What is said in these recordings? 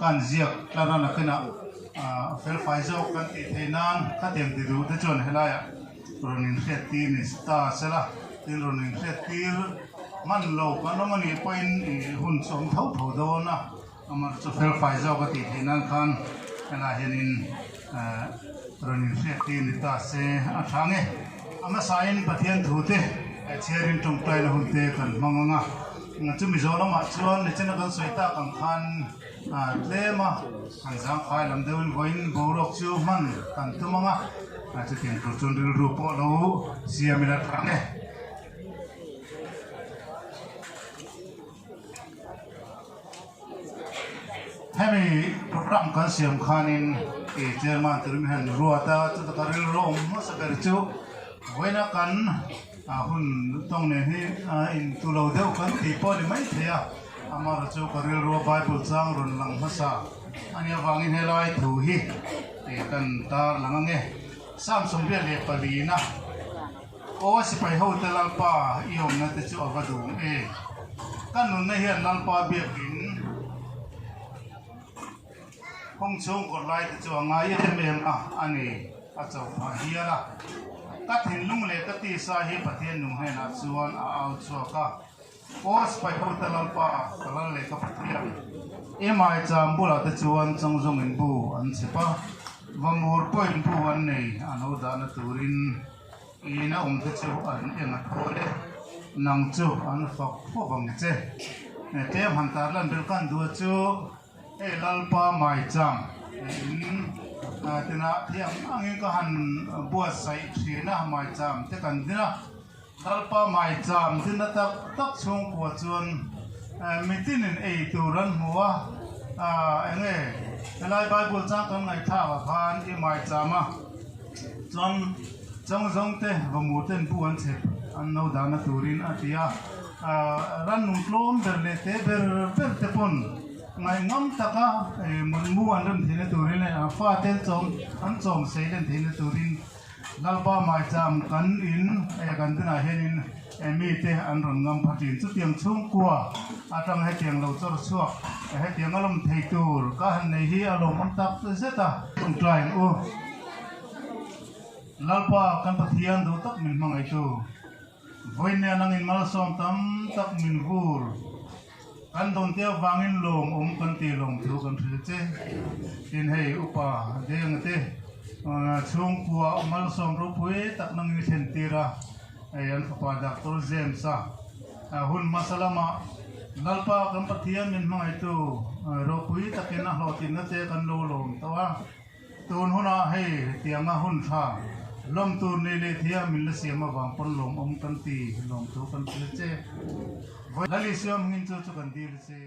kan ziak tlara na kena fel faizo kan ti thainan ka tem ti du te chon helaya ronin kheti ni sta sela tin ronin kheti man lo ka no mani point hun som thau thau do na amar cho fel faizo ka ti thainan khan kana henin ronin kheti ni ta se a thange ama sain pathian thute cherin tung tai na hunte kan manganga chu mi zo lama chuan ni chena kan soita kan khan tlema kan sang khai lam deun goin borok chu man kan tumanga chu tin tu chun ril ru po lo siamila thane hemi program kan siam khanin e chairman turim han ruata chu ta ril rom mo sa ber chu goina kan hun tong ne hi in tu lo deu kan ti po ni mai thea amar chu karil ro bible chang ron lang hasa ania wangin helai thu hi te kan ta langange sam som bia le palina o si pai ho te lalpa iom na te chu avadu e kan nun na hian lalpa bia kin hong chung ko lai te chu anga ye mem ani a chau pha hiala ka thin lung le ka ti sa hi pathian nung hai na chuan a au chu ka pos pai ho ta lalpa kalal le ka pathian e mai cham bula te chuan chang zong in bu an chipa vamur point bu an nei ano da na turin ina te chu an enga thole nang chu an fak pho bang che te han tar lan bel kan du chu e lalpa mai cham tina thiam angin ka han buat sai thina mai cham te kan dina lalpa mai cham dina tak chung ko chuan mitin in ei turan huwa enge lai bible chang kan ngai tha wa khan i mai chama chong zong te vamu ten buan che an no da na turin atia ran nung tlom ber le te ber te pon ngày ngắm ta cả muốn mua anh đâm thế này tụi này pha tên anh chom xây lên thế này tụi lalpa mai cham kan in kan tuna henin mi te an ron ngam phatin chu tiang chung kwa atang he tiang lo chor chuak he tiang alom thei tur ka han nei hi alom am tak zeta on trying o lalpa kan pathian do tak min mangai tu voine nang in mal som tam tak min vur kan don te wangin lom kan ti lom thu kan thil che tin hei upa deng te chung kwa mal som ro pui tak nang ni sen tira ayan papa Dr. James hun masalama lalpa kan pathian min mangai tu ro pui takena hlotin na te kan lo lom tawa tun huna hei tianga hun tha lom tu ne le thia min la siama wang pon lom kan ti lom tu kan che lali siam ngin chu kan dir che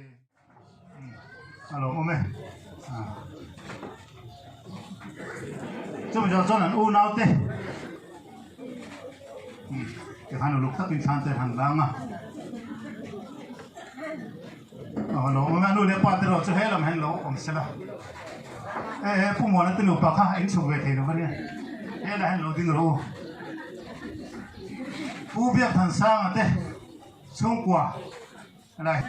alo ome chúng mình cho nên u nào thế, cái hàng lục thắt kinh sản tới hàng vàng lỗ mà nuôi lấy quạt rồi cho hết làm hàng lỗ cũng sẽ là, phụ mẫu nó từ lục bạc anh chụp về thì nó vẫn vậy, là hàng lỗ tiếng lỗ, u biết thằng sang thế, xuống quả, này.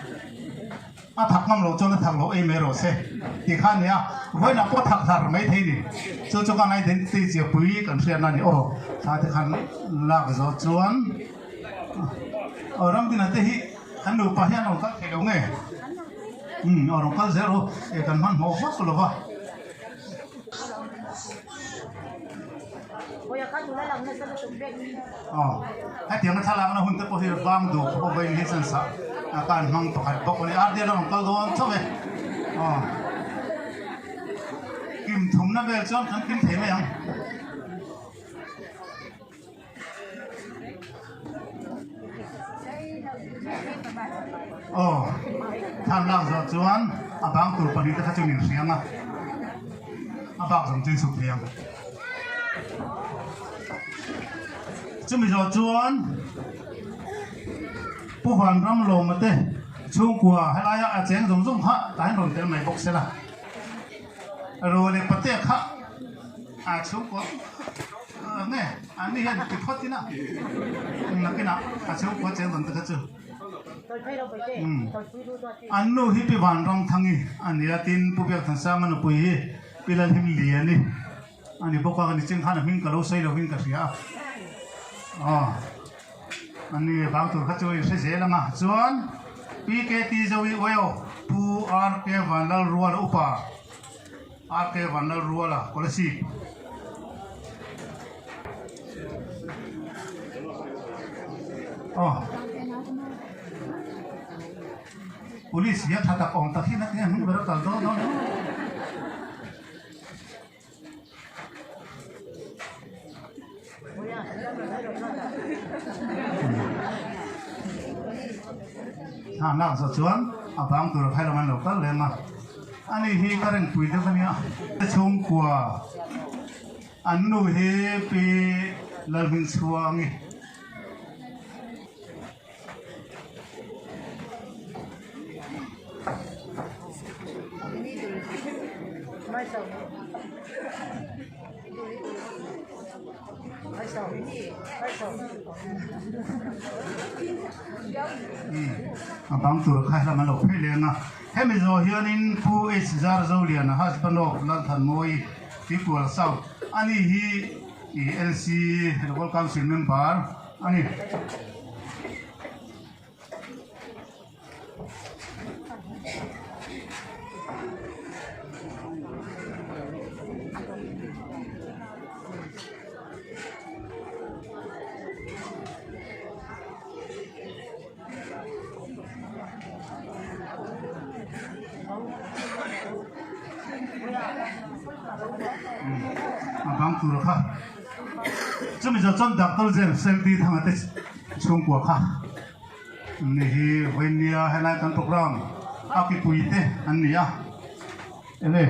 Thắc ngâm lỗ cho nó thằng lỗ em rồi xe thì khăn nhá với nó có thằng thằng mấy thế này cho cái này đến thì chỉ quý cần xe này ô sao thì khăn lạc rồi chuan ở trong thì là thế khăn đủ phải nó các cái đúng nghề ở trong các zero để cần mang hộp phát rồi vào hai tiếng nó thà làm nó hun tới có thể vang đủ có về hết sẵn sàng akan mang pakai pokok ni ada dalam kalau coba kim thùng nó về cho thằng kim thế này tham lam rồi chuan bang tu pani ta chu min riang bang som chin suk riang chu mi rồi chuanผู้ฟังรำลงมาเต้ช่วงกว่าให้ลายอาเจียงสมสมฮะตายหล่นเต็มไหนบอกเสียละโรเลยปะเต้ค่ะช่วงกว่าเนี่ยอันนี้เห็นติดพัดที่น่ะนักกินอ่ะช่วงกว่าเจียงหล่นตะกั่วอันนู้นฮิปปี้วันรำทั้งนี้อันนี้ตินผู้เบียดทั้งสามมันปุยปีละหิมเลียนี่อันนี้บอกว่ากันจริงขันหิมกะโลใส่เราหิมกะเสียอันนี้บางตัวเขาจะอยู่เฉยๆแล้วนะส่วนปีเกตีจะวิ่งไว้ผู้อาร์เควันละรัวละอุปาอาร์เควันละรัวละก็เลยสิpolisi ya tak tak tak ini nanti yang berapa tahun nak sesuatu abang tu rakyat ramai lokal lema, ani hi kareng pui tu kan ya, cung kuah, anu hi pi lalbin suami. Abang tu rakyat ramai lokal lema, hemi zohianin pu jar zaulian, husband of lantan moi people sau, ani hi LC local council member, ani. Abang tu rakyat, cuma jalan Dr. James selfie thang atas cung kuah kah, ni wenia helai kan program, aki puite ani ya, ini.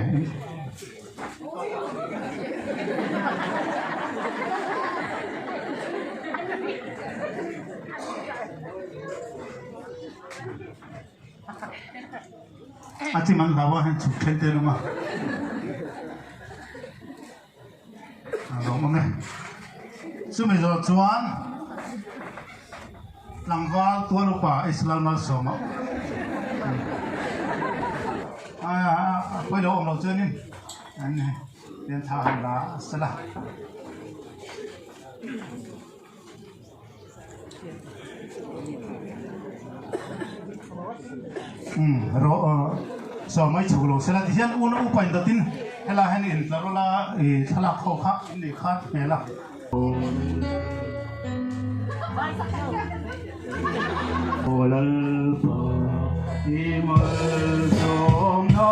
chỉ mang hào hoa chụp khen tên luôn mà đúng không này số bây giờ chuan lăng vào tua lục bà Islam nó sớm ạ quay đầu ông đầu chơi đi anh này đến thảo hành là sẽ là rồi sau mấy chục lô sẽ là thì hiện uốn uốn quanh đầu tiên hay là hay nhìn là thà là khâu khác để khác này là Olal pa imal som na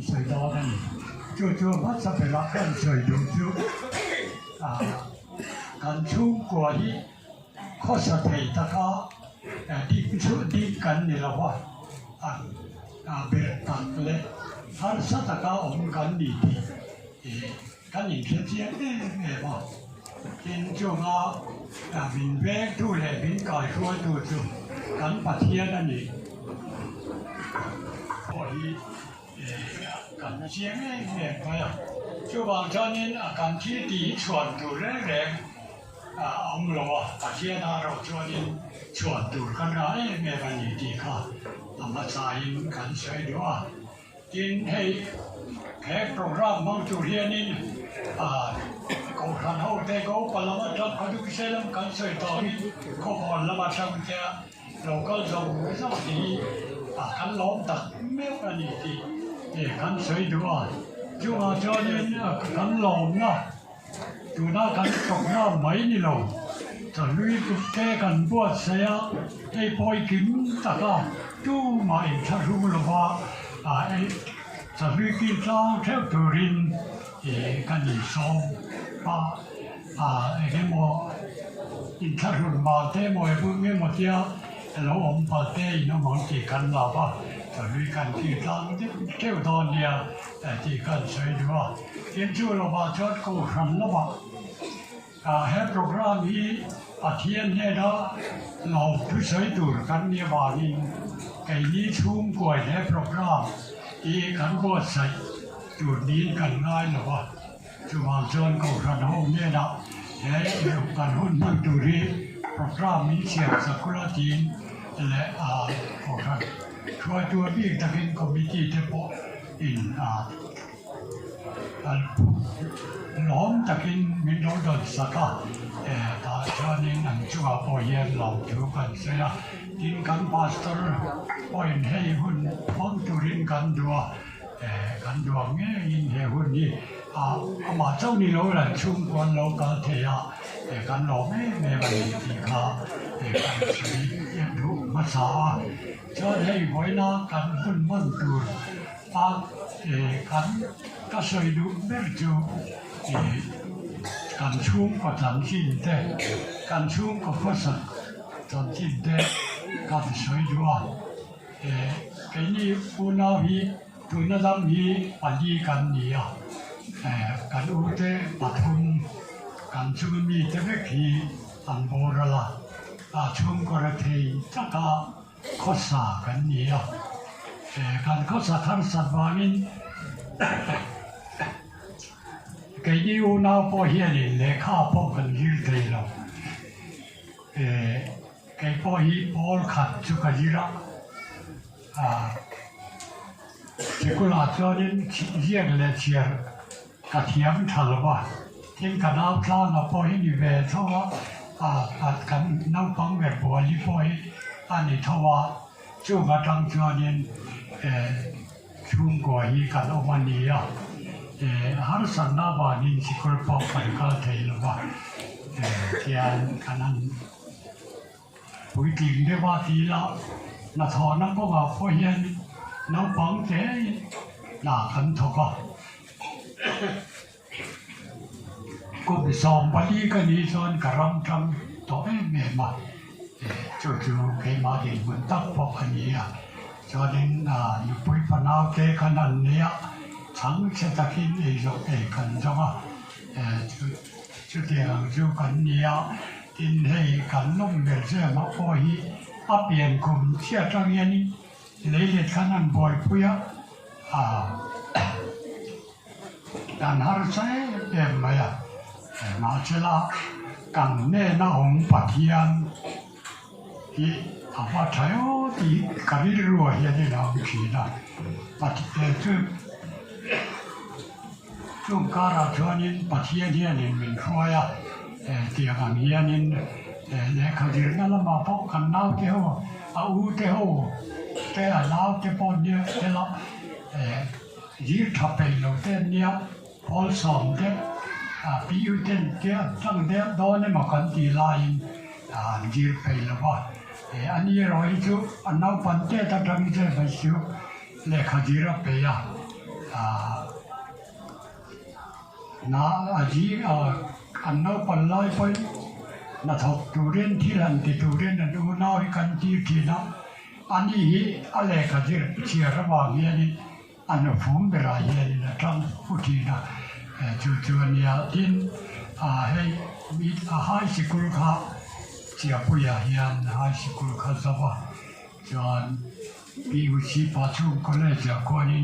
水多呢，就把这边拉干水流就干出过去，可是提大家đi出đi gần này là hoa biệt tạc lệ hắn sát大家ông gần đi thì gần đi phía trên này hoa trên chỗ mình vẽ tu lệ mình cài khua tu tu gần bát thiên này rồi gần chiếng này phải chỗ bằng cho nên gần khi đi chuẩn tu đấy ông lo bát thiên nào rồi cho nên chuẩn tu cái này nghe bạn gì thì cả mà sai gần sai đó trên hay cái program mang chủ hiện nên cậu khăn hậu thế cậu phải làm cho có được cái làm cần soi tỏ đi có còn làm sao chứ rồi có dùng cái sao thì khăn lóm tật méo là gì thì kan soi dua chu ma cho nên kan lom na tu na kan tok na mai ni lo cho lui tu te kan buat saya ei poi kim ta ka tu mai tha ru lo wa ei cho lui ki ta theo tu rin kan ni so pa cái mò in thắt hồn mà thế mò bưng nghe một tia nó ôm vào thế nó mong chỉ cần là ba rồi lui cần chỉ tăng theo đòn địa chỉ cần xây được kiến trúc là ba chốt cầu khẩn là ba hết program hi thiên này đóเราผู้ใช้ดูกันเนี่ยบานี่ไอ้นี้ชุ่มกว่าhết programอีกันบดใส่ดูนี้กันง่ายหรอวะจุดวางจนcầu khẩnห้องเนี่ยนะแล้วกันหุ่นนั่งดูรีโปรแกรมมีเสียงสักระจีนและโปรแกรมช่วยตัวพี่ตะกินคอมมิตี้เทปอินล้อมตะกินมินโดดสักตาชานินอันชัวปอยเย็นหลอกถือกันเสียกินกันพาสเตอร์ปอยให้หุ่นพ้องตัวรินกันดัวกันดัวเงี้ยยินให้หุ่นนี่มาเจ้านี่เราแหละชุ่มกวนเราก็เทียกันหลอกไม่ไปที่ขากันสีเย็นทุกมาสาจะให้ไว้นะกันหุ่นมันดูกันก็สวยดูเบลจูกันชุ่มก็ทำชิ้นเด็กันชุ่มก็พัสดุทำชิ้นเด็กันสวยดูแค่นี้ปูนาฮีตุนดำฮีปลีกันนี่กันอุเตปทุมกันชุมมีเทเวกีอันโบราณชุมกระเทยจักรข้อสากันนี่กันข้อสาทันสัตว์วามินเกี่ยวนาพอเฮียนี่เลขาพอกันยืดเทยเราเกี่ยวพอฮีพอลขัดจุกจิระเจ้ากุลาจอดินเยี่ยงเลเชียร์กระเทียมทัลวะทิ้งกันน้ำพลานาพอฮีนี่เวทว่ากันน้ำฟังเวทบัวลีพอฮีอันนี้ทว่าจู่กระตังจอดินชุ่มกว่าฮีกันอวันนี้หาสันนาบานินสิกรปอกไปก็เทลวะเทียนกันนั้นปุ๋ยกิ่งได้ว่าทีละนาทอนักก็ว่าพอเห็นน้ำฟังเจ๊หน้าขันทกก็ไปสอบบาลีกันนี้ส่วนกระรำจำตัวเองมาจู่ๆเคยมาเห็นเหมือนตักพอกันนี้จอดินอยู่ปุ๋ยพนาวเจ๊ขนาดนี้ทั้งเศรษฐกิจเองกันจังจุดเดียวจุดกันนี้กินให้กันนุ่มเดือดเสียมาพอฮีเปลี่ยนกลุ่มเชื่อจังยันนี้เลยเด็ดขนาดบ่อยพุยการหาใช้เอ็มไหมมาเชล่ากันเน่น่าหงปัทยันที่ว่าใช้ที่การิรัวเฮียนี่เราขีดนะปัทยันช่วงการชวนินปัทยันเฮียนี่มันช่วยเกี่ยวกับเฮียนี่และเขาเรียนนั่นละมาพบกันน้าเที่ยวอูเที่ยวแต่น้าเที่ยวปนเนี่ยแต่ละยืดทับไปเราเต้นเนี่ยพอสองเต้นปีอยู่เต้นเที่ยวตั้งเต้นโดนเนี่ยมากันตีลายยืดไปแล้วว่าอันนี้เราอีกอันน้าปันเต้ตั้งแต่ไปชิวและเขายืดไปน้าจีอันน้าปันไล่ไปนาทบตูเรนที่หลังที่ตูเรนนั่นดูน่าวิกันที่ที่นั่นอันนี้อะไรก็จะเชื่อระหว่างเนี้ยนี่อันนั้นฟุ้งเวลาเนี้ยนี่นะทั้งผู้ที่นะจู่ๆเนี่ยดินให้มีไฮสคูลค่ะเชื่อผู้ใหญ่ยันไฮสคูลค่ะสบายจนปีอุชิปัจจุบันก็เลยจะคนนี้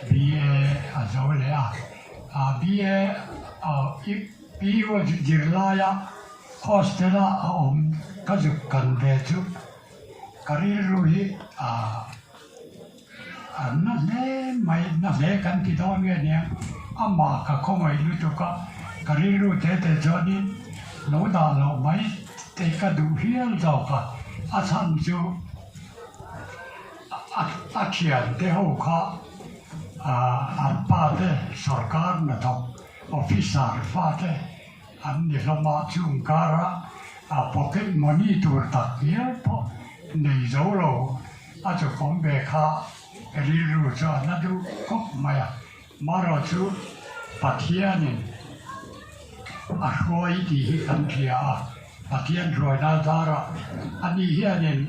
BA อะไรเลยBA ปีว่าจิรลายะHostela kazukan betu kariruhi na le mai na le kan ti do nge ne amma ka khomai lu to ka kariru te joni no da lo mai te ka du hial do ka asan ju akian te ho ka an pate sarkar na thok officer fate an ni loma chung kara pocket money tur tak ya po nei zo lo a chu kom be kha ri ru cha na du kop maya maro chu pathianin a roi di kan kia pathian roi na dara ani hianin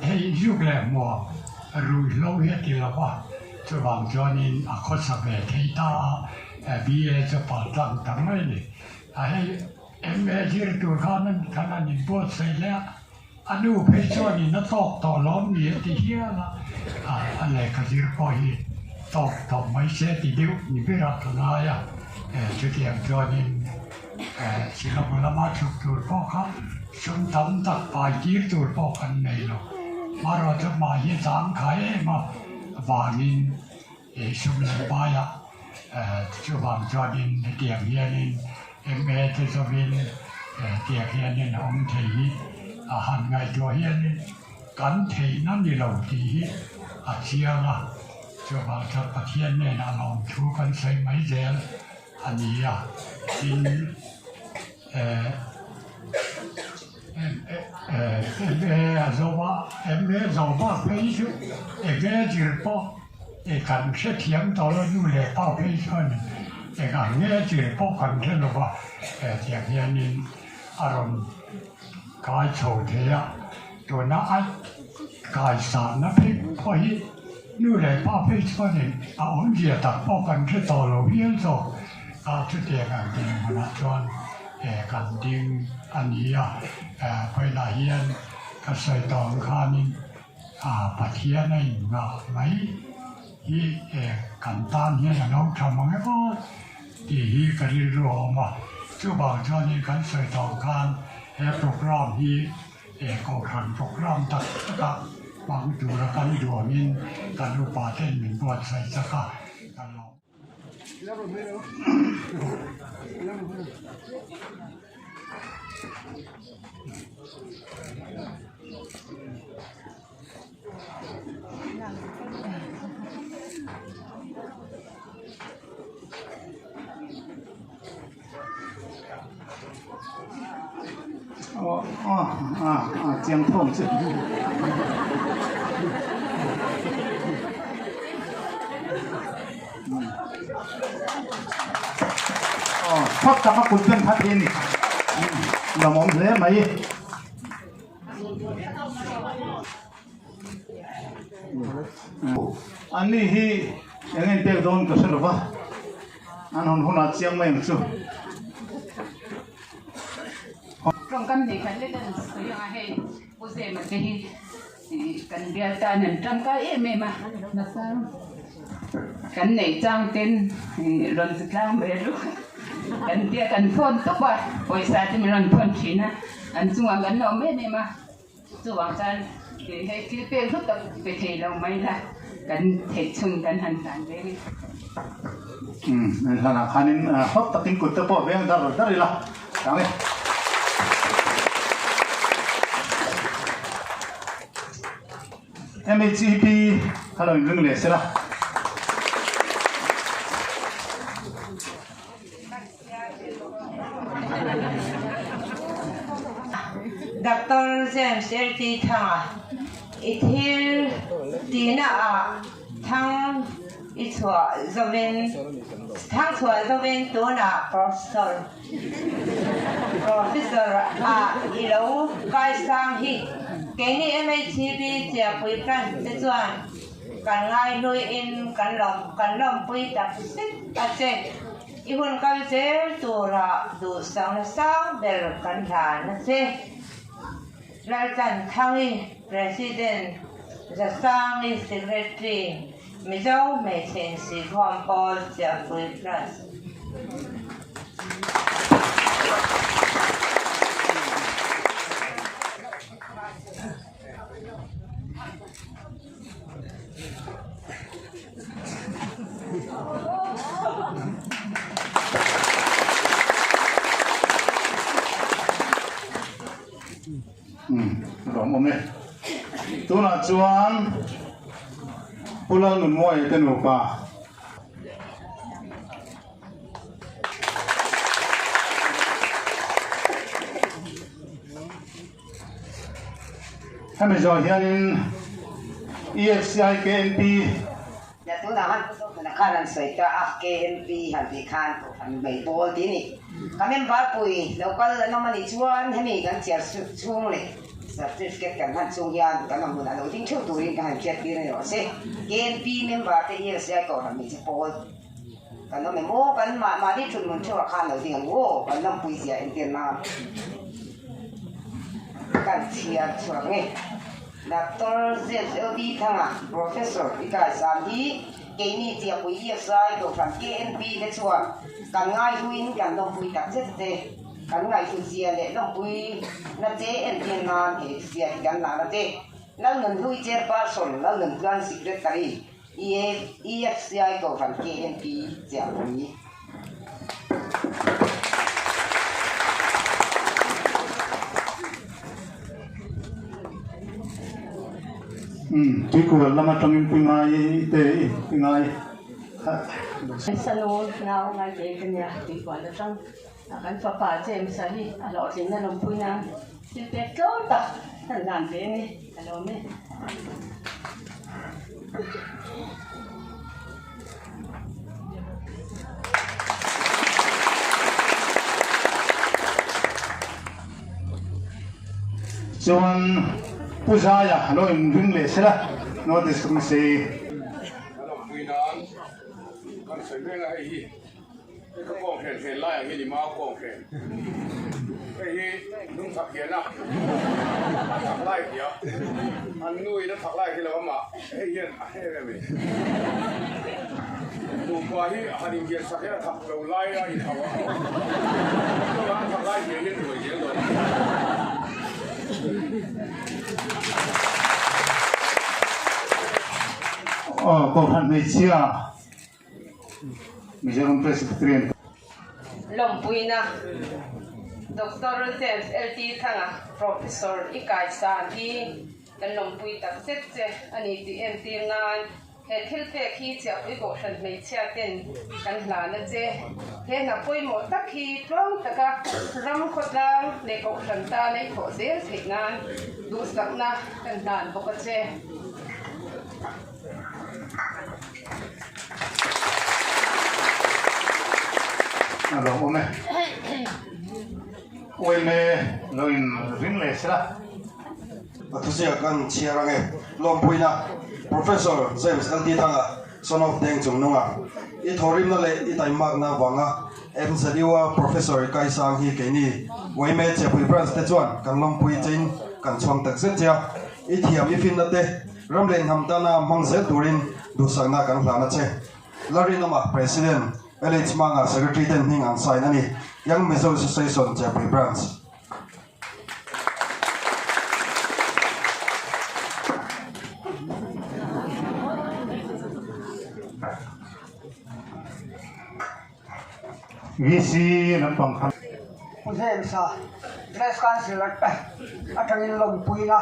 hei yuk le mo rui lo he ti la wa chu wang jonin a kho sa be thei ta bi e cha pa tang tang mai ni hei em e jir tu khanan khanan ni bo se le anu pe choni na tok to lom ni ti hia la ale ka jir po hi tok to mai se ti diu ni be ra ta na ya chu tiang jonin chỉ là một làm ăn chụp chụp bao khắp chúng tấm tập bài giết chụp bao khăn này rồi mà rồi cho mà hiện sáng khai mà và nên chúng làm bài chú bằng cho nên tiền hiện nên em bé cho nên tiền hiện nên ông thầy hàng ngày cho hiện nên cán thầy nó đi lâu thì chia là chú bằng cho bác hiện nên là lòng chú cần xây mấy giờ anh ấy xin em bé giàu ba phê chứ em bé chỉ bao cần sẽ thiếm đó là nu lệ bao phê cho nên cần nghe chỉ bao cần thế là ba thiệp hiện nên aron cái sầu thế à rồi nó ăn cái sản nó phê có hi nu lệ bao phê cho nên ông gì đặt bao cần thế đó là hiến rồi chút tiền tiền mà nó choกันดิ้งอันนี้ไปหลายยันก็ใส่ตองข้านี่ปัจเจียในงาไหมที่กันตานเนี่ยน้องทำมันก็ที่กันเรื่องมาช่วงบางช่วงนี้กันใส่ตองข้างโปรแกรมที่ก็ขันโปรแกรมตัดก็บางตัวกันดูมินกันรูปาเต้นมินบวชใส่สักกันลอง江痛是。พักกับพักคุณเพื่อนพักเองนี่อย่ามองเลยไหมอันนี้ที่ยังไงเปียกโดนก็สรุปว่าอันนั้นหุ่นอาเจียงไม่สุดตรงกันที่กันเล่นตัวอย่างให้ผู้เสพมันจะกันเดียร์ตาหนึ่งจังก็ไม่มานะครับกันไหนจ้างเต้นรอนสุดล่างไปรู้กันเดียกันพ่นทุกวันบริษัทที่มีรอนพ่นชีนะอันส่วนกันเราไม่มาส่วนกันให้คิดเป็นทุกตัวไปเทเราไม่ละกันเทชุนกันหันกันเลยในฐานะคันนี้ฮอตติงกุตเตอร์พอเวียงดารดาริละจังเลยMHP ฮัลโหลดึงเลยสิละDr. James L.T. Thang ithil tina thang ichwa zoven thang chwa zoven tuna professor ilo kai sang hi keni MHP chia pui kan te chuan kan ngai lui in kan lom pui tak sit a che i hun kal che tura du sang bel kan tha na che Laltan Tangi, President, the Sami Secretary, Mizo Meeting, Si Juan Paul, Jeffrey Plus. Rồi mồm này tôi là chuan pulang nun mo ay tenu pa kami jo hianin EFCI KNP ya tu naman nakaran sa ika KNP handi kan han may bol dini kami barpui local naman ichuan hemi kan chiar chung le certificate kan han chung yan kan mun alo ting chu turin kan chet din ro se KNP member te EFCI ko han mi bol kan no me mo kan ma di chun mun chu kan lo ding wo kan nam pui sia in tiền na kan chiar chuang nge Dr. ZLD thanga Professor Ikai Sanhi Kini tiap ui sai ko from KNP le chua kan ngai huin kan dong pui tak chet te kan ngai hu sia le dong pui na te en tin na he sia kan na te la ngan hui chairperson la ngan grand secretary EFCI ko from KNP tiap ui Tuy của lama trong những pingai te pingai Sanu now ngai ke kenya ti kwa la tang kan papa jem sahi alo tin na nom puina tin pe ko ta tan nan be ni alo me chuan puzaya lo in ring le sela no this come say Hello, Puinan. Kan sai me la hi. Ke ka kong khen la hi ni ma kong khen. Ke hi nung thak hian na. Thak lai dia. An nui na thak lai hi la ma. He hian a he le me. Tu kwa hi hanin hian sak ya thak lo lai ya in hawa. Tu la thak lai hi hian roi hian lo. cô hắn này chia Mizoram Presbyterian Lompuina Dr. James LT thanga Professor Ikai Sanhi kan lompui tak set che ani ti en ti ngan he thil te khi cha ui ko san mei cha ten kan hla na che he na poi mo tak hi tlong taka ram khotlang le ko san ta nei kho zel thei ngan du sak na kan dan bok che alo ome ome lo in ring le sela Atusia kan chiarange lompuina Professor James LT thanga son of Deng Chungnunga I thorim na le I taimak na wanga MZUA Professor Kai Sang hi keini weime chepui branch te chuan kan lompui chain kan chuang tak zet chia I thiam I fin na te ramlen hamtana mangze turin dusangna kan hlana che larinama President LH Manga Secretary ten hing an sign ani Young Mizo Association chepui branch VC nampang kham Pusem sa dress council atangin lompuina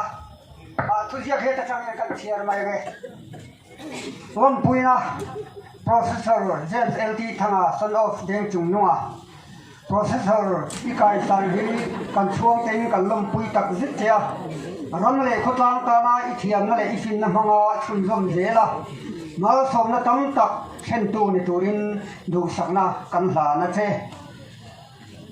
tusia kheta tangin kan chair mai ge lompuina Professor James LT thanga son of Deng Chungnunga Professor Ikai Sanhi kan chuang ten kan lompui tak zit tia ram le khotlang ta na I thiam na le I fin na manga chun zom zela mal som na tam tak khen tu ni turin du sakna kan hla na che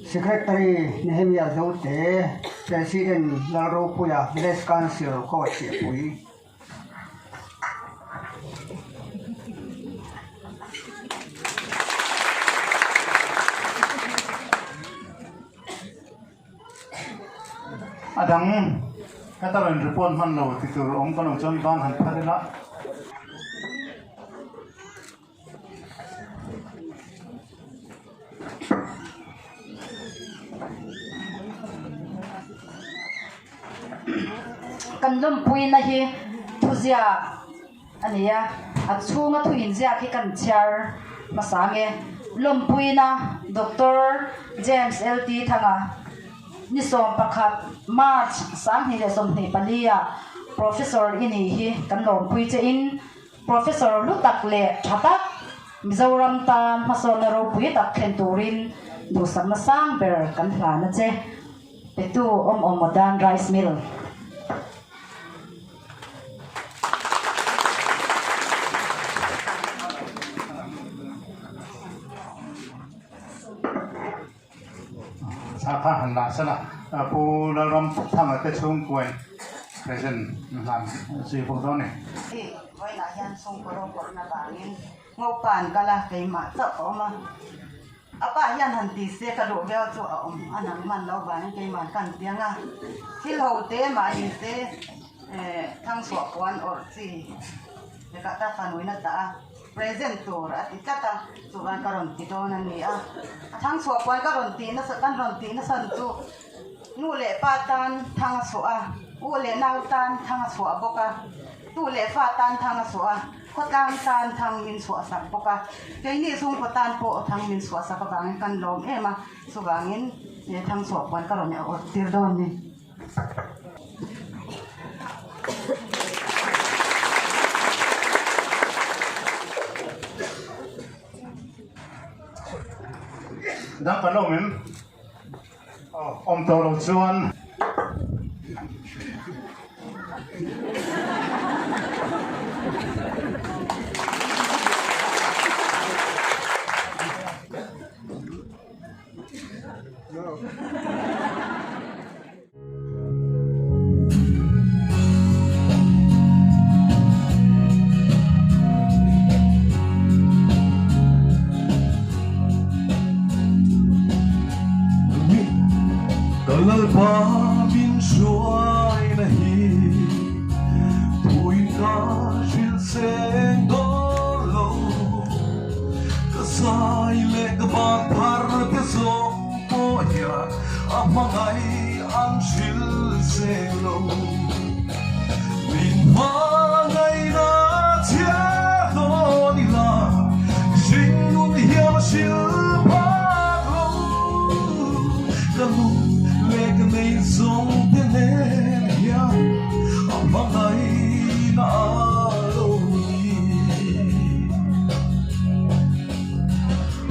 Secretary Nehemiah Zote President Laro Puya Village Council ko che pui adang kataran report man lo titur ong kono chon ban han phadela kan lompui na hi thuzia ania achunga thu inzia ki kan chair masange lompui na Dr. James LT thanga ni som pakhat March sam hi le som ni palia Professor ini hi kan lompui che in Professor Lutak Le Chatak Mizoram ta Masonero Pui Tak Kenturin Du Samasang Ber Kanhlana Che Petu Modern Rice Mill Sapa hanla sana pu laram thang te chung kwen present lam si pu do ne vai na yan song ko na bangin ngopan kala kay ma sa oma apa yan han ti se ka do bel chu anang man lo ban kay man kan pianga hil ho te ma in te thang so kwan or si de ka ta fanui na ta present to at ikata suban karon ti do na ni thang so kwan karon ti na sa kan ron ti na san chu nu le patan thang so u le nau tan thang so boka tu le fa tan thang so ko tan tan thang min so sa boka ke ni sung ko tan po thang min so sa ka bang kan lom ema su bangin ye thang so kwan karon ya o tir don ni dan kan lo min om to lo chuan Bin suai nahi Pui ka shil seng dolo Kasai le kabang par ke song po ya Amangai ang shil seng lo Min mangai na tia do nila Shing nun hiam shil pa lo Kamu Leg may song tenen ya Amangay na aloni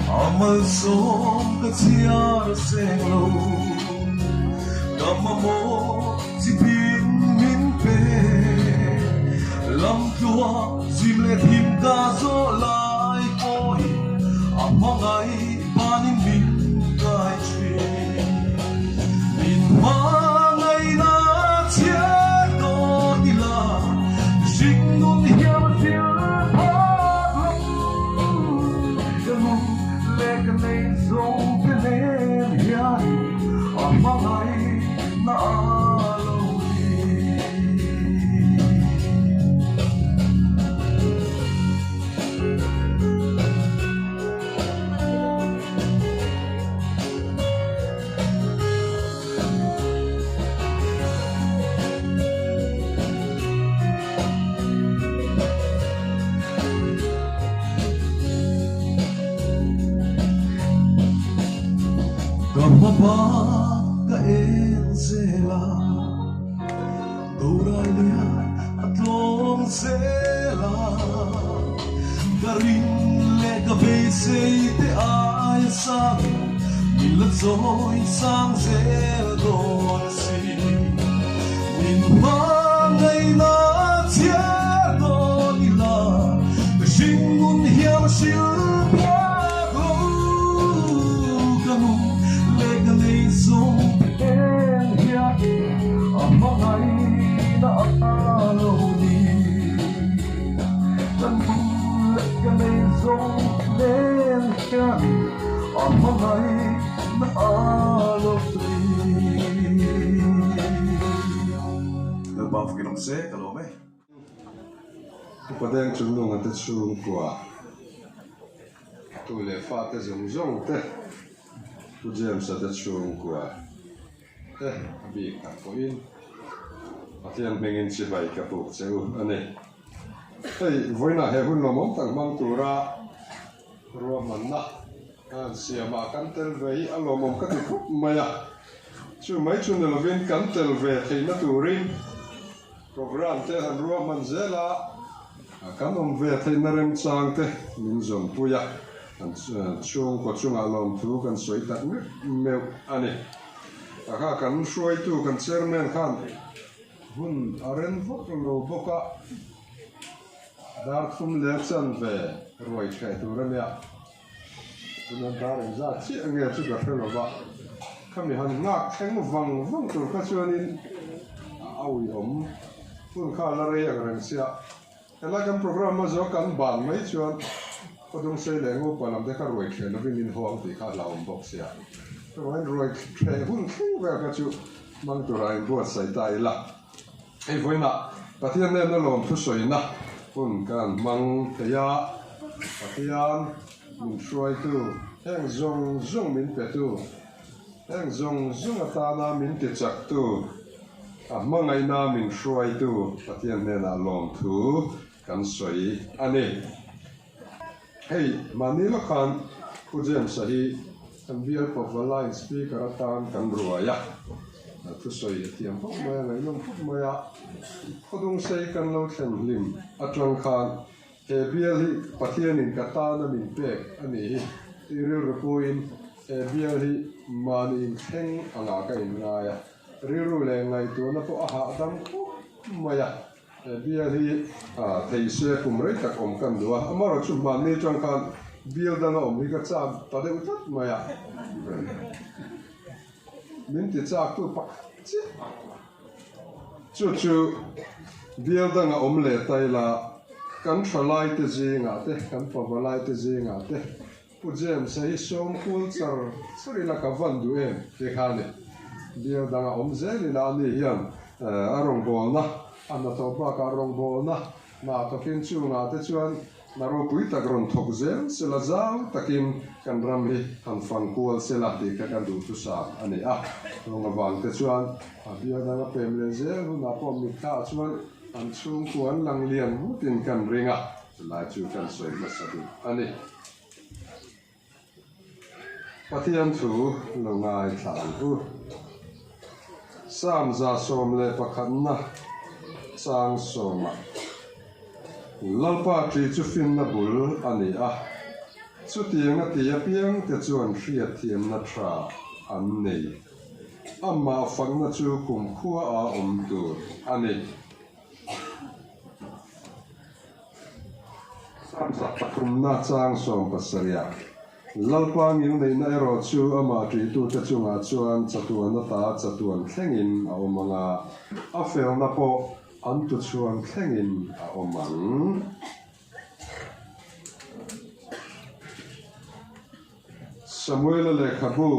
Amal song katsiyar senglo Kama mo si pin min pe Lam tua zimlet him ka zo lai koi Amangay panin min kai chwe Mangai na tia do nila Shing nun hiam sil pa Kamu leg may song tenen hian Amangai na aloni Kamapa ka enzela Doralia atlong sela Karin le ka bese te ay sang Milat soy sang zel don si Min mangay na tia do nila Shingun hiam shil Song en ya amangai na aloni Kan bulat kanay song en ya amangai na aloni Ba phim se kalau me Padang chunung ante chung kwa Tu le fa te zong te Tu James ate chung kwa bi ka ko in Atian mengin si bai ka pu cheu ane Hey voina he hun no mong tang mang tura Ruwa manna An siama kantel vei alomom ka tu maya Chu mai chun de lovin kantel ve khina turin Program te han ruwa manzela kan om ve thei na rem chang te min zom puya an chung ko chung alom thu kan soi tak me ani aka kan soi tu kan chairman khan hun aren vok lo boka dar thum le chan ve roi khai tu ra ya tunan dar za chi ange chu ka phelo ba kami han ngak theng wang tur ka chuanin awi om phun kha la re yang rang sia ela kan program ma zo kan ban mai chuan kodung sei le ngo palam de ka roi khe na bin ho ti kha la om bok sia roi roi khe hun khing ve ka chu mang tu rai bo sai tai la ei voina pathian ne na lom thu soi na hun kan mang te ya pathian min shuai tu heng zong min pe tu heng zong ata na min te chak tu mangai na min shuai tu pathian ne na lom thu kan soi ani hey manila khan kujem sahi kan biar pawala speaker atan kan ruaya thu soi tiam phok mai ngai lom phok mai a khodung sei kan lo thlen lim atang khan he bial hi pathian in kata na min pek ani hi tiril rupuin he bial hi mani in theng anga ka in ngaya riru le ngai tu na po a ha dam maya bial hi thei se kum rei tak om kan duwa amaro chu man ni chang khan bial dang om hi ka cha ta de utat maya min ti cha tu pak chi chu bial dang om le tai la kan thalai te zinga te kan pawalai te zinga te pujem sei som kul char sari la ka van du em te khane bial dang om zeli la ni hian arong bol na ana to ba ka rong bol na ma to kin chu nga te chuan na ro pui tak ron thok zel sela zau takin kan ram hi kan fan kual sela ti ka kan du tu sa ani a rong awang te chuan a bial dang a pem le zel na pom mi kha chuan an chung kuan lang lian tin kan ringa lai chu kan soi ma sadu ani pathian thu lo ngai thang hu sam za som le pakhat na chang soma lalpa tri chu fin na bul ani a chu tiang a tia piang te chuan hriat thiam na tha an nei amma fang na chu kum khua a om tur ani kum na chang som pasaria lalpang in nei na ero chu ama tri tu te chunga chuan chatuan na ta chatuan thlengin a omanga a fel na po an tu chuan thlengin a omang Samuel le khabu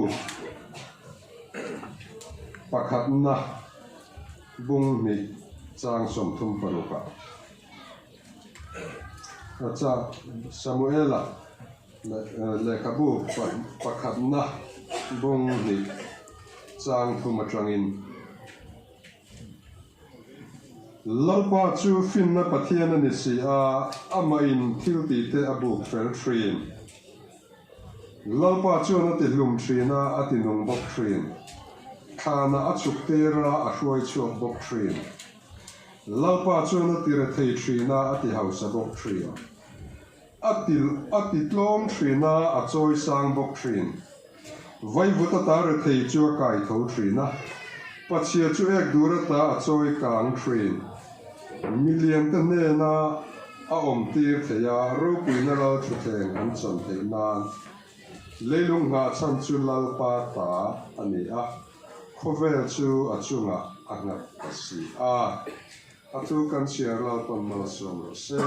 pakhat na bung ni chang som thum paruka cha Samuela le kabu pakhat na bung ni chang thum atangin lalpa chu fin na pathian ani si a ama in thil ti te abuk fel trin lalpa chu na ti hlum trina ati nung bok trin khana achuk tera a hruai chuak bok trin lalpa chu na ti re thei trina ati hausa bok trin ati tlom trina a choi sang bok trin vai vuta ta re thei chu kai tho trina pachia chu ek dura ta a choi kang trin million ta ne na a om tir theya ro pui na lo thu theng an chon thei nan leilung nga chan chu lalpa ta ani a khovel chu a chunga angat si a atu kan share lalpa mal som se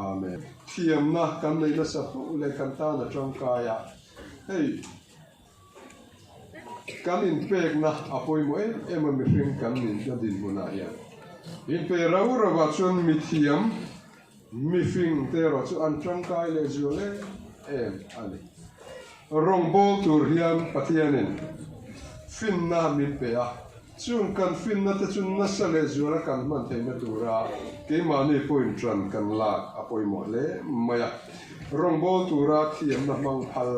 amen thiam na kan nei na sa hu le kan ta na tong kaya hey kan in pek na apoi mo em mi fim kan nin ka din buna ya in pe rau rawa chun mi thiam mi fing te ro chu an tong kai le zule em ani rong bol tur hiam pathianin fin na min pe a chung kan fin na te chun na sa le zula kan man the na tura ke mani point tran kan la apoi mo le maya rong bol tura thiam na mang phal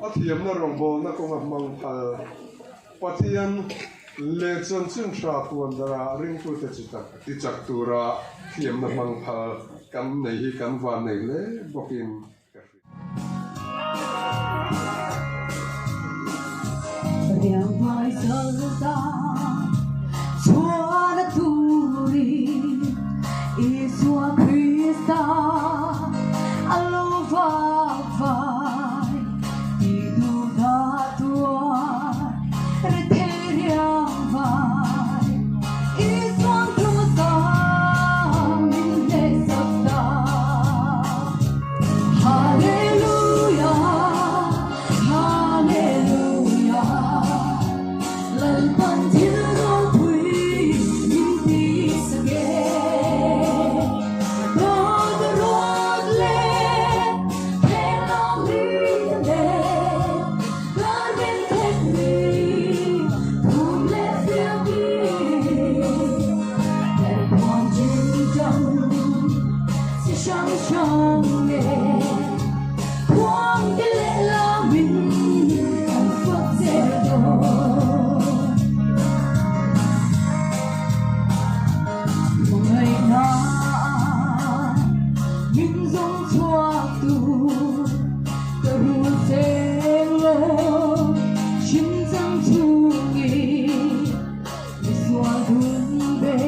a thiam na rong bol na ko mang phal pathian Lekson chin tra puan dara ring tu te chitak ti chak tura thiam na mang pha kan nei hi kan van nei le bokin Riang vai salta suara turi Isua Krista alo vai itu datua reteriang vai Isua Krista minne sabda Hallelujah Hallelujah lần ban thiên đô quý những tí sẽ ghé đó the road lên thế lòng đi lên God will take me through let there be để con chim trong sẽ sáng sáng nghe quang cái lệ là mình hạnh phúc sẽ rồi ngày na những dòng xoa tu cờ ru sen lô chim răng chu nghi để xoa đuôn bê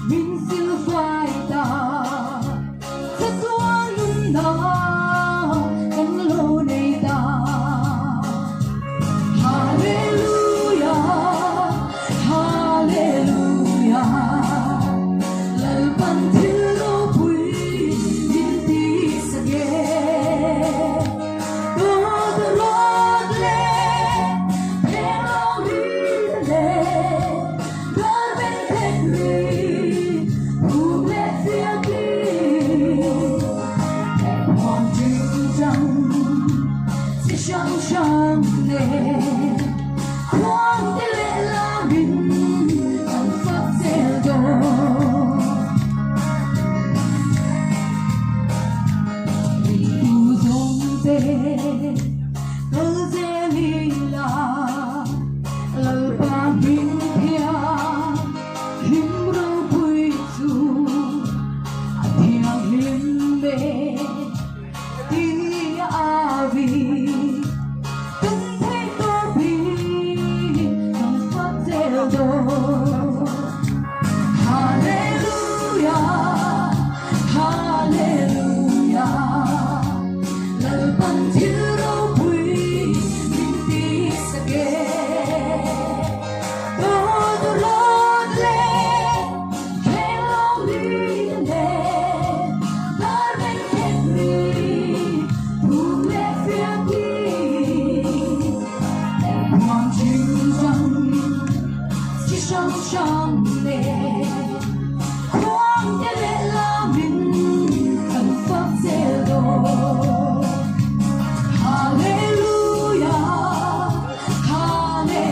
mình xin vai ta sẽ xoa lưng na cánh lô này ta Hallelujah Hallelujah lời ban thiên đô quý những tí sẽ ghé đó the road lên thế lòng đi lên God will take me through let there be để con chim trắng sẽ sáng sáng lên quang cái lệ là mình hạnh phúc sẽ rồi vì tu dòng tê cơ dê li la lời ba mình thia him râu quy su thiang him bê tia avi từng thấy tôi bị hạnh phúc sẽ rồi Hallelujah Hallelujah lời ban thiên đô quý những tí sẽ ghé đó the road lên thế lòng đi lên God will take me through let there be để con chim răng chỉ sáng sáng lên quang cái lệ là mình hạnh phúc sẽ rồi Hallelujah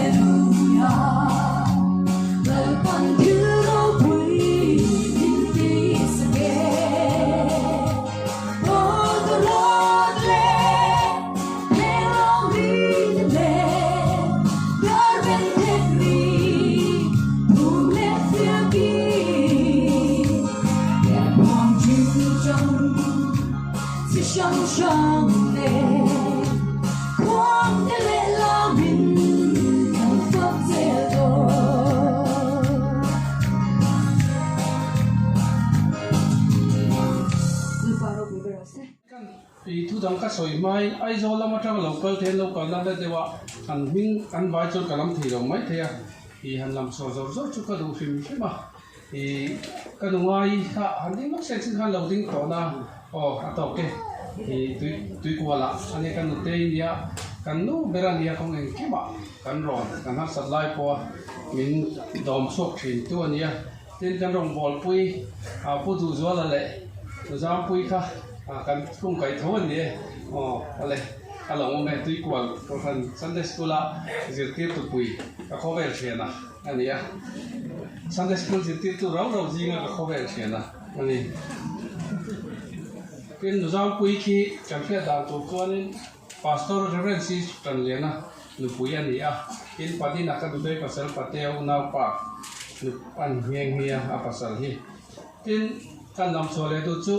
Hallelujah lời ban thiên đô quý những tí sẽ ghé đó the road lên thế lòng đi lên God will take me through let there be để con chim trong sẽ sáng sáng lên quang cái lệ là mình hạnh phúc sẽ rồi Vì thu thắng các sỏi mai ai do lắm trong local thế local là để wa ăn mình ăn vài chọn cả lắm thì đồng mấy thế à thì hắn làm sò rốt chút các đồ phim chứ mà thì cái đồng ngoài hắn đi mắc sẽ xin hắn lâu đinh đó na atau ke thì tui qua là anh ấy kan tây India kan nu berania không anh kia mà kan rồi kan hát sát lại po mình đom sốc trên tu anh ấy tên kan rong ball pui pu tu zua là lệ tu zam pui kha kan không cái thấu anh ấy lệ kalau mau tui qua có phần Sunday school là giờ tiếp tục pui cái khó về chuyện à anh ấy Sunday school giờ tiếp tục rau gì nghe cái khó về chuyện à anh ấy cái nụ giao quý khi chẳng phải đàn tổ con pastor references trần liền à nu pui ani a in pati na ka du be pasal pateu nau pa nu an hieng hia a pasal hi tin kan lam chole tu chu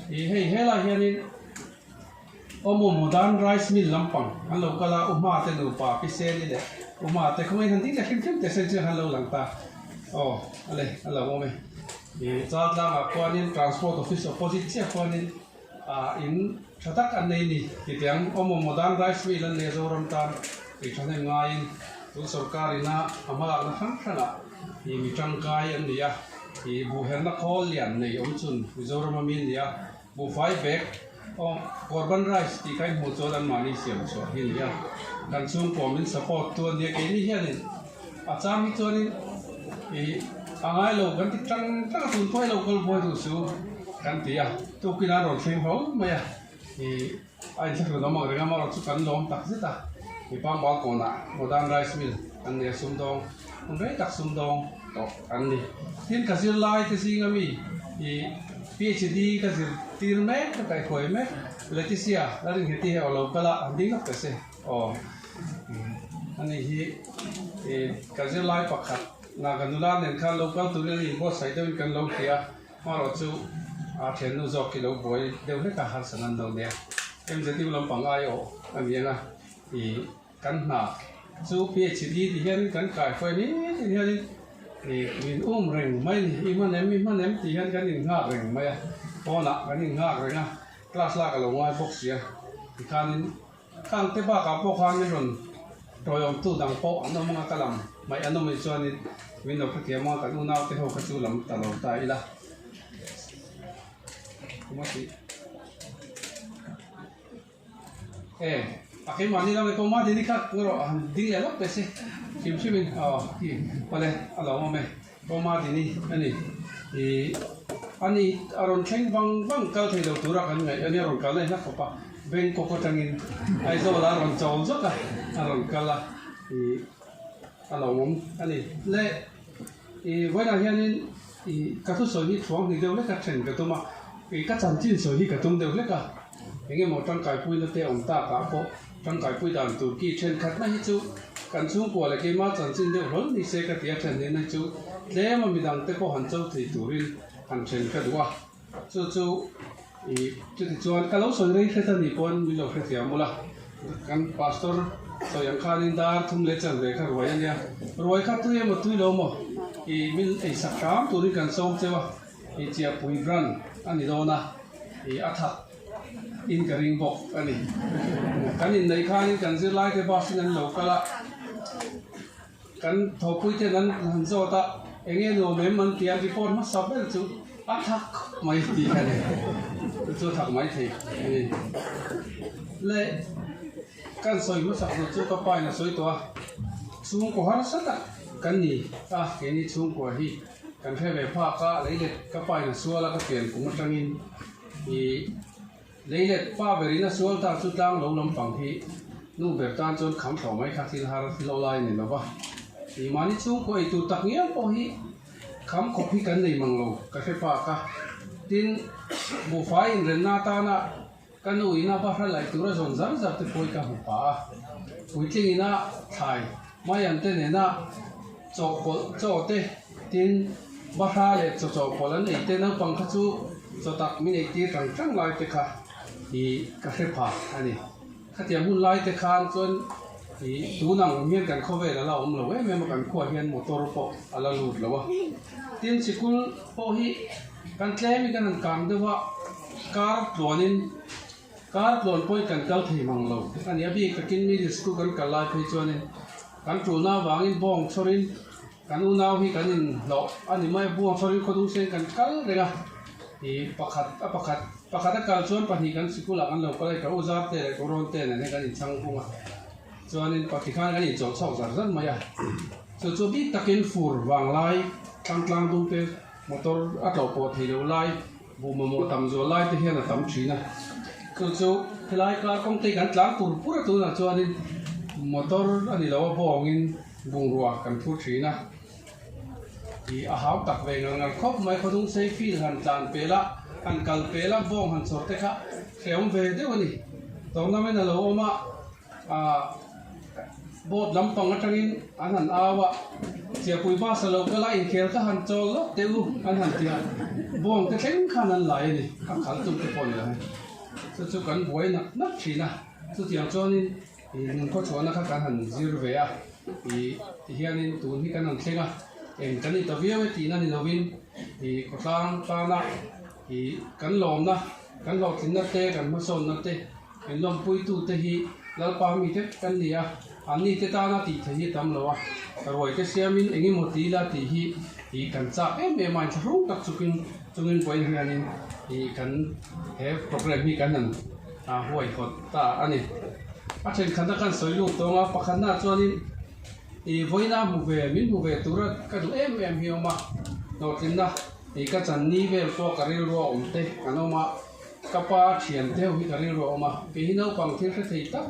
hi hei hela hianin omo modern rice mill lampang an lo kala uma te nu pa pi se ni le uma te khomai han ding la khim khim te se chu han lo lang ta ale alo mo me e cha tlang a kwanin transport office opposite che kwanin in thatak an nei ni ti tiang omo modern rice mill an le zo ram tan e thane ngain tu sarkar ina amala na khang khana e mi tangkai an dia e bu hen na khol lian nei om chun zo ram min dia bu fai bek Korban rice di kai mo cho dan mani siam so hin ya kan sung ko min support to ne ke ni hian a cham hi chon e angai lo kan ti tang tang tun toi lo kol boy tu su kan ti ya tu kina ron thleng ho ma ya e ai sa no ma re ma ro chu kan lom tak zita e pang ba ko na modern rice mill an ne sum dong un re tak sum dong to an ni tin ka sil lai te sing ami e PhD ka zir tir me ka kai khoi me Leticia la ring heti he lo kala anding ka se ani hi e ka zir lai pakhat na ka nula nen khan local tu ni bo sai de kan lo tia ma ro chu a then nu zok ki lo boy de he ka har sanan do ne em je ti lam pang ai o ami nga e kan na chu PhD di hian kan kai khoi ni hian min reng mai ni iman em ti han kan in nga reng mai ona kan in nga reng a class la ka lo ngai box ya ti kan te ba ka po khan ni ron toyom tu dang po ano mga kalam mai ano mai chuan in min no phe ma ka nu naw te ho ka chu lam ta lo ta ila kuma ti akhir mani la ko ma di ka ngoro ding ya lo pese kim simin ki pale alo mo me ko ma di ni ani aron theng bang kal thei lo tura kan ngai ani aron kal nei na ko pa ben ko tangin ai zo la ron chol zo ka aron kala alo mo ani le wena hianin ka thu so ni thuang ni deu le ka then ka tuma ka chan chin so hi ka tum deu le ka enge mo tang kai pui na te ong ta ka ko tang kai pui dan tu ki chen khat na hi chu kan chung ko la ke ma chan chin deu hol ni se ka tia then na chu le ma mi dang te ko han chau thei turin han chen ka duwa chu chu ti chuan ka lo so rei theta ni pon mi lo thia mula kan pastor so yang khan in dar thum le chan ve kha roi ania roi kha tu ye mo tu lo mo min ei sak kam tu ri kan som chewa chia pui bran ani do na athak in ka ring bok ani kan in nei khan kan zir lai ke ba sin an lo kala kan thopui te nan han zo ta enge no mem man tian report ma sabel chu athak mai ti ka ne chu thak mai thei le kan soi ma sak chu ka pai na soi to chung ko har sa ta kan ni ke ni chung ko hi kan phe ve pha ka le le ka pai na suala ka ken kum tangin leilet pa verina sual ta chu tlang lo lam pang hi nu ber tan chon kham tho mai kha thil har lo lai ni lo ba i mani chung ko i tu tak ngiam po hi kham kho phi kan nei mang lo ka fe pa ka tin bu fai in ren na ta na kan u ina ba hra lai tu ra zon zar zar te poi ka hu pa ui ting ina thai mai an te ne na cho te tin ba hra le cho ko lan ei te na pang kha chu cho tak mi nei ti tang lai te kha ka hre pha ani khatia mun lai te khan chon tu nang hian kan kho ve la om lo me ma kan kho hian motor po ala lut lo wa tin sikul po hi kan tlemi kan an kam de wa kar tlon poi kan kal thei mang lo ani abi ka kin mi school kan kalai phei chonin kan tu na wangin bong chorin kan u naw hi kan in lo ani mai buang chorin khodung sen kan kal renga pakhat kal chuan pahnih kan sikul an lo kalai ka uzar te ko ron te ne kan in chang hunga chuanin pakhi khan kan in chaw chau zar zan maya chu bi takin fur wang lai tlang dung te motor atlo po thei lo lai bu mo tam zo lai te hian a tam thina chu helai ka kong te kan tlang tur pura tu na chuanin motor ani lo bongin bung ruwa kan thu thina a hau tak ve ngal khop mai khodung sei fil han tlan pela an kal pela bong han chor te kha kheum ve de wani tournament lo oma bột lắm bằng cái in anh hẳn awa chia bùi ba sờ lộc cái lại khéo cái hàn trâu lóc tiêu anh hẳn tiền buông cái thánh khăn anh lại này các khán chung cái phần này chú cần bồi nắp chỉ na chú tiền cho nên mình có chỗ nào các hẳn zero về à thì hiện nên tụi mình cái năng xem à em cái này tao viết với tí này nó vin thì có sang ta na thì cắn lòm thì nó tê cắn mất sồn nó tê cái lòm bùi tu tê hi lal pa mi te kan lia ani te ta na ti thei tam lo a roi ke siamin engi moti la ti hi kan cha em man thru tak chungin poi hianin hi kan he program hi kan nan a hoi khot ta ani a chen khanda kan soilu tonga pakhana chuanin voina mu ve tura ka du em hioma no tinna ka chan ni vel po karil ro umte anoma kapa thian theo hi karil ro ma pe no pang thil thei tak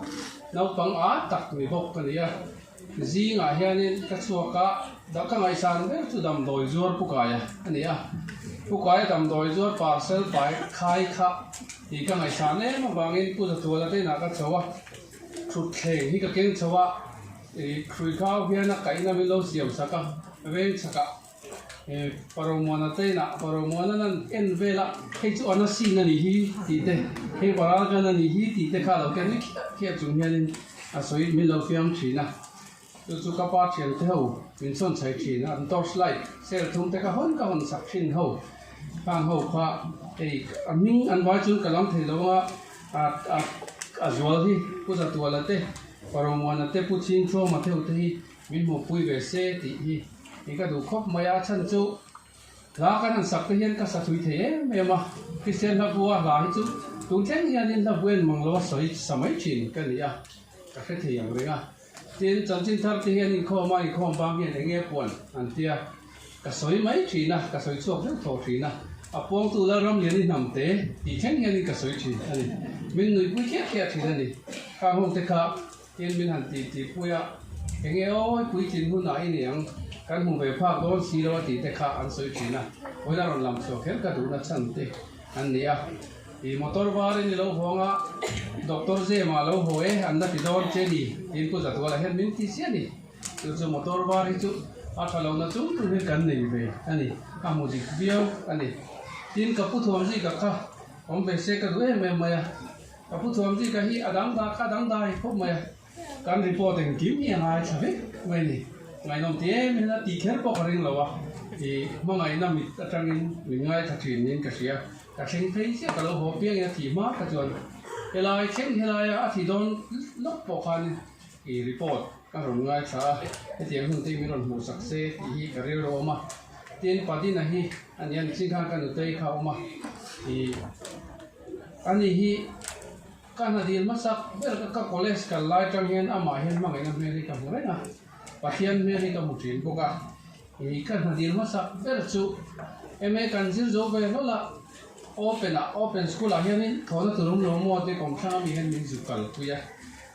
no pang a tak mi bok kan ya zi nga hianin ka chuaka da ka ngai san ve chu dam doi zuar pukaya ani a pukaya dam doi zuar parcel pai khai kha hi ka ngai san ne ma bangin pu da tu la te na ka chawa thut thei hi ka ken chawa khui khao hiana kai na mi lo siam saka ve saka paromona te na paromona nan en vela he chu ana si na ni hi ti te he para ga na ni hi ti te kha lo ke ni ke chung hian a soi mi lo fiam thina chu ka pa thian te ho min son chai thina an torch light sel thum te ka hon sak thin ho phang ho kha aming an vai chun kalam thei lo a zual hi pu za tu la te paromona te pu chin tho ma theu te hi min mo pui ve se ti hiนี่ก็ดูครบมายาชั้นจุลากันสักเพียงก็สักถุยเทเมื่อมาพิเศษนับบัวหลายจุตุงเช่นยันนับเว้นมังโลสอยสมัยจีนกันนี่อ่ะก็แค่เทียงเลยอ่ะจีนจันจินทับที่ยันข้อมาข้อบางยันเงี้ยปวนอันเดียก็สอยไม่จีนนะก็สอยช่วงเรื่องโถจีนนะอ่ะพวงตัวละรำยันนี่นำเตะที่เช่นยันก็สอยจีนอันนี้มินหนุ่ยปุ้ยแค่จีนอันนี้ข้างห้องเตะข้ายันมินหันตีปุ้ยอ่ะเงี้ยโอ้ยปุ้ยจีนหุ่นไหนเนี่ยกันหูไปภาคโดนสีเราตีแต่ข้าอันสวยจริงนะเวลาเราลำโชว์เห็นกระดูกนัดชั้นเตอันนี้อ่ะอีมอเตอร์บาร์นี่เราหัวงะด็อกเตอร์เจมาเราหัวอันนั้นที่โดนเจนี่อินก็จะตัวละเห็นมินที่เสียนี่จู่มอเตอร์บาร์ที่จู่อาถ้าเราหน้าจู่ตัวนี้กันนี่ไปอันนี้ข้ามูจิเบี้ยวอันนี้อินกับผู้ทวมจีกับข้าผมไปเช็คกระดูกเมื่อไหร่กับผู้ทวมจีกับฮีอดังดาข้าดังได้พบไหมการรีพอร์ตถึงกิ้มยังไงใช่ไหมไม่นี่ไงน้องเตี้ยมีน่าตีแค่ปอกเรื่องเราวะเมื่อไงน้ำมิตรจังอินมีไงถ้าถิ่นนี่ก็เสียแต่เช่นเพลย์เสียก็เราหัวเปียงอย่างที่มากกระจวนเวลาเช่นเวลาอาทิตย์โดนลบปอกคันรีพอร์ตก็รู้ง่ายซะเตียงหุ่นที่มีรถหูสักเซ่ที่ก็เรียกเรามาเตียงปฏินะฮีอันนี้สิ่งข้างกันตัวเขามาอันนี้ฮีการนาดีมาสักเวลาก็คอลเลจกันไล่จังเห็นอามาเห็นมาไงนั่นไม่ได้กับอะไรนะปะเทียนไม่ได้กับมุทินพวกการนาดีมาสักเวลาจู่กันซิลโจไปแล้วละopen school อะไรนี่เขาจะตัวลงมัวที่กองช่างมีเห็นมีสุกัลคุย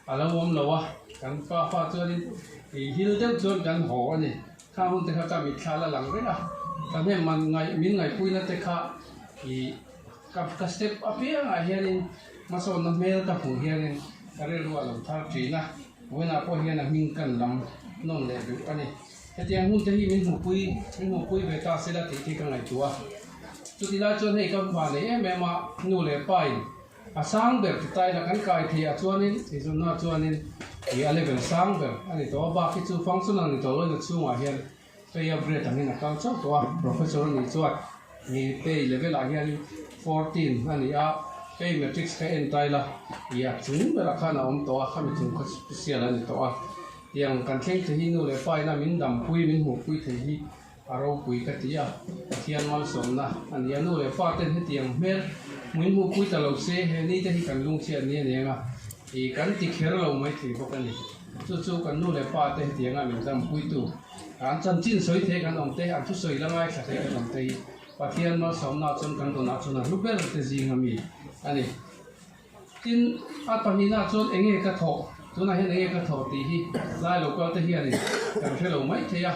อะไรวงเราวะกันฟ้าตัวนี้ฮิลเดลจนกันหัวนี่ข้าหุ่นแต่ข้าจะมีข้าละหลังเลยนะแต่เนี่ยมันไงมินไงคุยนั่นแต่ข้ากับสเต็ปอภิยังไงเฮียนี่มาสอนน้ำเมลกับผู้เฮียนี่ก็เรียกว่าหลังท่าจีนะเวลาพอเฮียน่ะมิงกันลำน้องเลยดูอันนี้แต่ยังหุ่นจะให้มินหูปุยเวทาเสด็จที่กันไงตัวจุดที่เราจนให้กับว่าเนี่ยแม่มาหนูเลยไปอาสร้างแบบที่ใต้ละกันกายที่อาจวนนี้ที่ส่วนน่าจวนนี้อะไรเป็นสร้างแบบอันนี้ตัวบ้าที่จู่ฟังส่วนนั้นตัวเราจะช่วยเฮียไปอัปเกรดทางนี้นะครับชอบตัว professor นี่จวดมีไปเลเวลอะไรเฮีย14อันนี้ไปเมทริกซ์แค่เอ็นไตละจุ่มเวลาข้าน้องตัวข้ามีจุ่มก็เสียแล้วนี่ตัวอย่างการแข่งที่หนูเลยไปนะมินดำปุยมินหูปุยที่อารมณ์ปุยกติยาเทียนมันสมนะอันนี้นู่นเลยฟ้าเต้นให้เตียงเมื่อมินหูปุยตลอดเสียเฮนี่จะให้กันลุงเชียนนี่เนี่ยนะกันติดเขียนเราไม่ถือพวกกันนี่จู่ๆกันนู่นเลยฟ้าเต้นเตียงอ่ะมินดำปุยตู้อันจันจินสวยเทกันองเตอันทุสวยละไงสักเทกันองเตปะเทียนมันสมนะจนกันตัวน่าจนรูปแบบเตจิงมีอันนี้จินอัตปนิน่าจนเองก็ถอตัวนั้นเองก็ถอตีที่ไล่เราก็เทียนนี่กันเชื่อเราไม่เทีย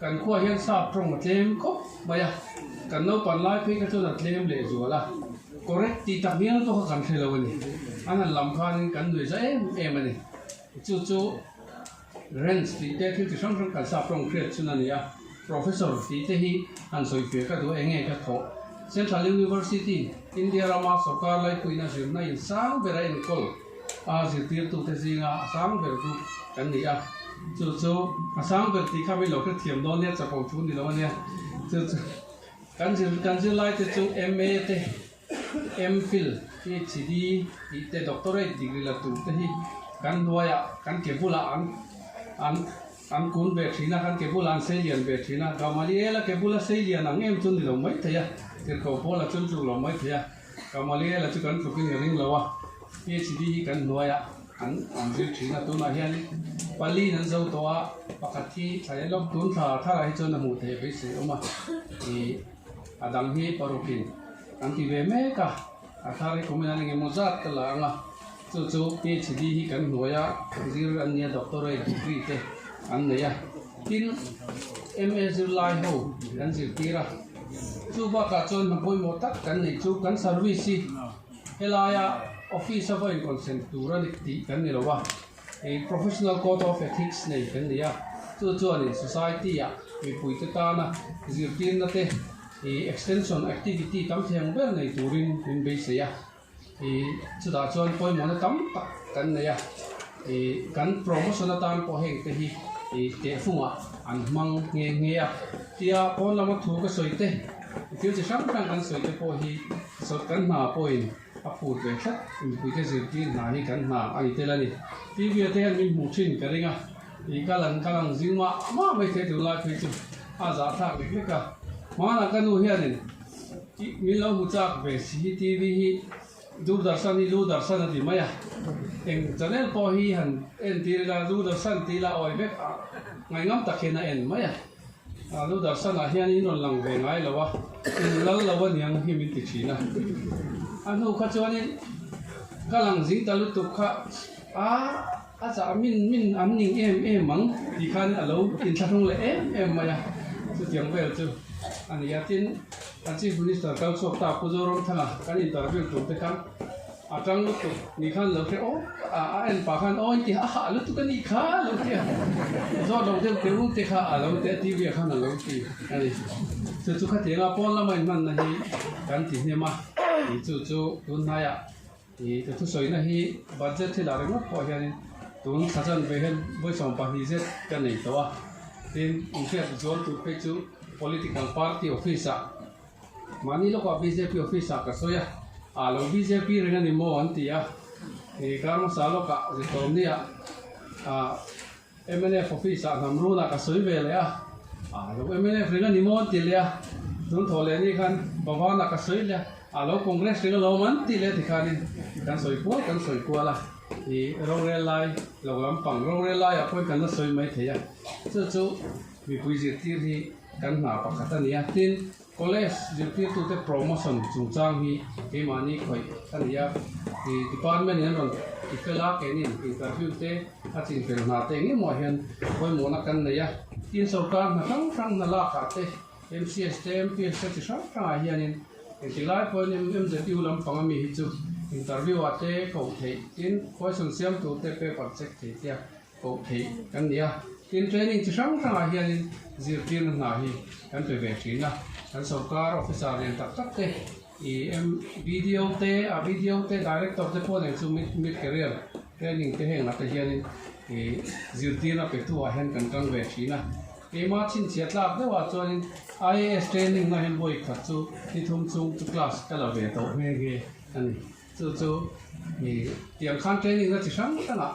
กันขั้วเห็นทราบตรงมาเต็มครบไปกันโน้ปันไล่พี่ก็จะนัดเต็มเลยจัวละcorrectตีตักนี้ตัวกันเทเราวันนี้อันนั้นลำพันกันด้วยใจเอ็มนี่ chu rent ti te thil ti sang kan sa prong create chuna nia professor ti te hi an soi fe ka du enge ka tho Central University India Rama Sarkar lai kuina sim na in sang bera in kol a zirtir tu te zinga sang ber tu kan nia chu sang ber ti kha bi lo ka thiam don ne cha pau chu ni lo nia chu kan zir lai te chu MA te MPhil PhD te doctorate degree la tu te hi kan nuaya kan ke bula an kun be thina kan ke bula an selian be thina kamaliela ke bula selian ang em chun lo mai thaya ke ko bola chun chu lo mai thaya kamaliela chu kan thukin ring lawa PhD kan nuaya an zir thina tu na hian pali nan zo towa pakati thailok tun tha rai chon na mu the be se oma e adang hi parokin kan ti ve me ka athari kumina nge mozat la anga chu PhD hi kan nuaya zir an nia doctorate degree te an neya tin MA zir lai ho kan zir tira chu ba ka chon na poi mo tak kan nei chu kan service helaya office of consent tura ni ti kan ni lowa a professional code of ethics nei kan nia chu ani society ya mi pui te ta na zir tin na te extension activity tam theng ber nei turin in be se ya chu da chon poi mo na tam tak kan ne ya kan promotion atan po heng te hi te funga an mang nge ya tia pon lama thu ka soite tiu chi sang kan soite po hi so kan na point a pu be khat in pui te zir tin na hi kan na ani te la ni ti vi te han min mu chin ka ringa kalang zingma ma mai te du la phi chu a za tha le ka mana kanu hianin mi lo mu chak ve CCTV hi Doordarshan di maya eng channel po hi han en tirga Doordarshan tila oi bek ngai ngam takhena en maya Doordarshan a hian in on lang ve ngai lawa in lal lawa niang hi min ti china anu kha chuani kalang jing talu tu kha a cha min am ning em mang di khan alo in thong le em maya chu tiang vel chu ani yatin kan chief minister kal sok ta pujorom thanga kan interview tu te kan atang lu tu ni khan lo te o en pa khan o ti a lu tu kan ni kha lo te zo lo te te lu te kha a lo te tv khan lo ti ani chu kha te nga pon la mai man na hi kan ti ne ma ni chu tun na ya ni tu soi na hi budget thila re mo po hian tun sajan ve hen boi som pa hi je kan nei to wa tin infe zon tu pe chu political party office mani lo ko BJP office ka soya alo BJP renga ni mo antia e karma salo ka zitomnia MNF office namru na ka soi vele alo MNF renga ni mo antia dun thole ni khan bawang na ka soi le alo congress renga lo man ti le dikhani kan soi ko la e rongre lai lo lam pang rongre lai apoi kan na soi mai theya chu mi pui ji ti hi kan na pa khatania tin college jirti tu te promotion chungchang hi ke mani khoi ania ki department yan ron ikela ke ni interview te achin pel na te ngi mo hian koi mo na kan ya tin sarkar na sang na la ka te MCS te MPS te sang ka hianin tilai po ni MZU lam pang mi hi chu interview ate ko the tin question siam tu te paper check the tia ko the kan ya tin training chi sang ka hianin zirtin na hi kan pe ve thina kan sarkar officer ren tak te video te director te pon chu mit career training te heng na te hianin zirtin a pe tu a hen kan ve thina ma chin chiat lak de wa chuanin IAS training na hen boi khat chu ti thum chung chu class kala ve to me ge ani chu tiang khan training na chi sang tanga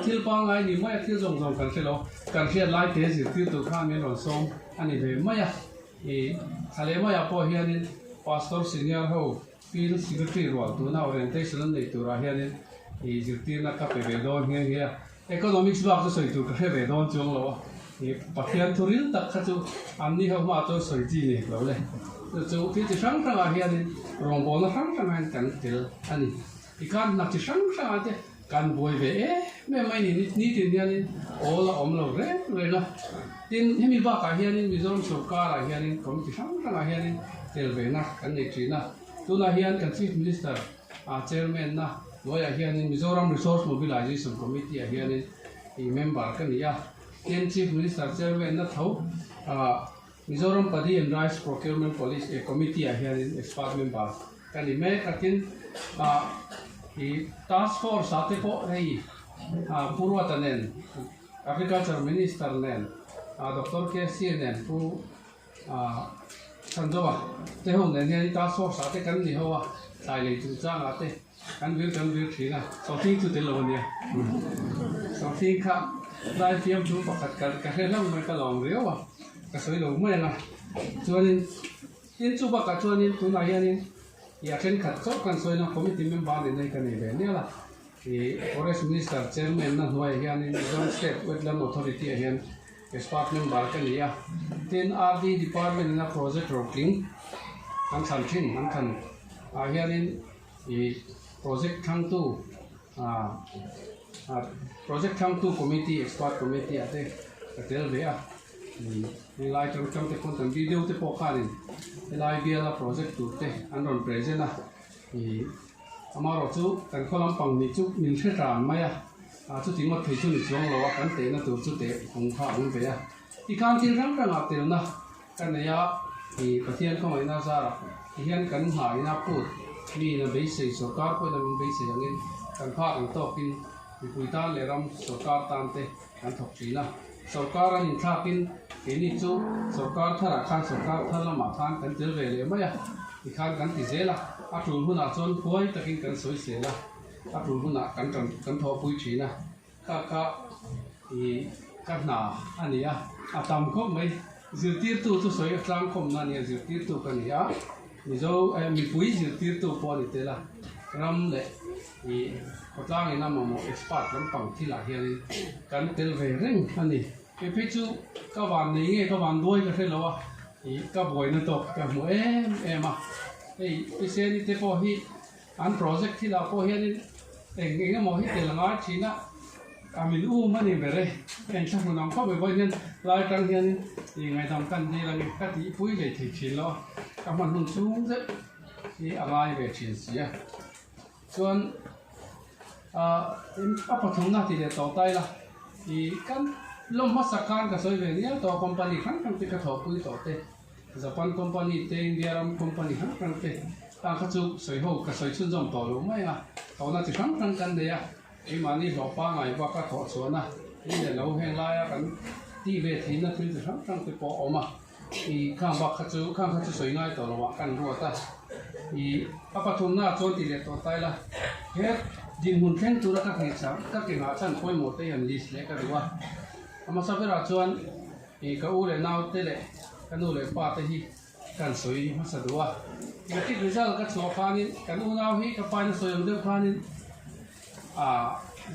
thil pa ngai ni mai thil jong kan khelo kan khia lai te zirti tu kha men ron som ani ve maya khale maya po hianin pastor senior ho pil secretary role tu na orientation nei tu ra hianin zirti na ka pe ve don nge economics block chu soi tu ka ve don chung lo pathian thuril tak kha chu amni ho ma to soi ji ni lo le chu ti chi sang sang a hianin rong bo na sang sang kan til ani ikan na chi sang sang ate kan boi ve me mai ni tin hianin ola om lo re la tin hemi ba ka hianin mizoram sarkar a hianin kom chi sang sang a hianin tel ve na kan nei thina tu na hian kan chief minister chairman na loi a hian Mizoram Resource Mobilization Committee a hian member kan ni a Ken Chief Minister chairman na tho Mizoram Paddy and Rice Procurement Policy Committee a hian expert member kan ni me katin task force ate po hei Purwatanen Agriculture Minister nen Dr. KC nen pu Sandowa te ho nen hian task force ate kan ni ho sai le chu chang ate kan vir thina so thi chu te lo nia so thi kha lai tiam chu pakhat ka he lang mai ka long reo wa ka soi lo mai na chuanin tin chu ba ka chuanin tu na hianin ya ken khat chok kan soi na committee member le nei kan ni ve nia la Forest Minister chairman na huai hianin Mizoram State Wetland Authority hian expert member kan ni a tin RD department na project working kan san thin kan khan hianin project thang tu committee expert committee ate tel ve a ni lai tam te kon tam video te po khanin lai biala project tu te anon present a amaro chu kan kholam pang ni chu min thre ran maya chu tingot thei chu ni chong lo kan te na tu chu te ong kha ong ve a I kan tin rang rang a tel na kan ya pathian ko mai na sa hian kan hai na put mi na base sarkar ko na min base angin kan pha ang to kin puitan le ram sarkar tan te kan thok china sarkar an thakin ni chu sarkar thara khan sarkar thala ma khan kan tel ve le maya I khan kan ti zela a tul huna chon phoi takin kan soi se la a tul huna kan tho pui china ka kan na ania a tam ko mai zir tir tu chu soi tlang khom na ni zir tir tu kan ya Mizo mi pui zir tir tu po ni te la ram le ko tlang ina mo expert lam pang thi la hian kan tel ve reng ani pe chu ka wan ni nge ka wan doi ka thelo a ka boi na to ka mo em a ei se ni te po hi an project thi la po hian eng mo hi te langa china amin mani bere en cha mo nang ko be boy nen lai tang hian ngai dam kan ni lang ka ti pui le thei chin lo ka man hun chung ze ni angai ve chin sia chuan apa thong na ti le to tai la kan lom ma sakan ka soi ve nia to company khan kan ti ka tho pui to te Japan company te India ram company khan kan te ta ka chu soi ho ka soi chun jom to lo mai a to na ti khan kan de ya mani lo pa ngai ba ka tho chuana le lo heng la ya kan ti ve thin na thil thang te po oma khang ba kha chu soi ngai to lo wa kan ro ta apa thum na chon ti le to tai la he din hun thleng tu ra ka he cha ka ke nga chan poi mo te yan list le ka ruwa ama sa vera chuan ka u le nau te le kan u le pa te hi kan soi ma sa duwa ki result ka chu khanin kan u nau hi ka pa na soi de khanin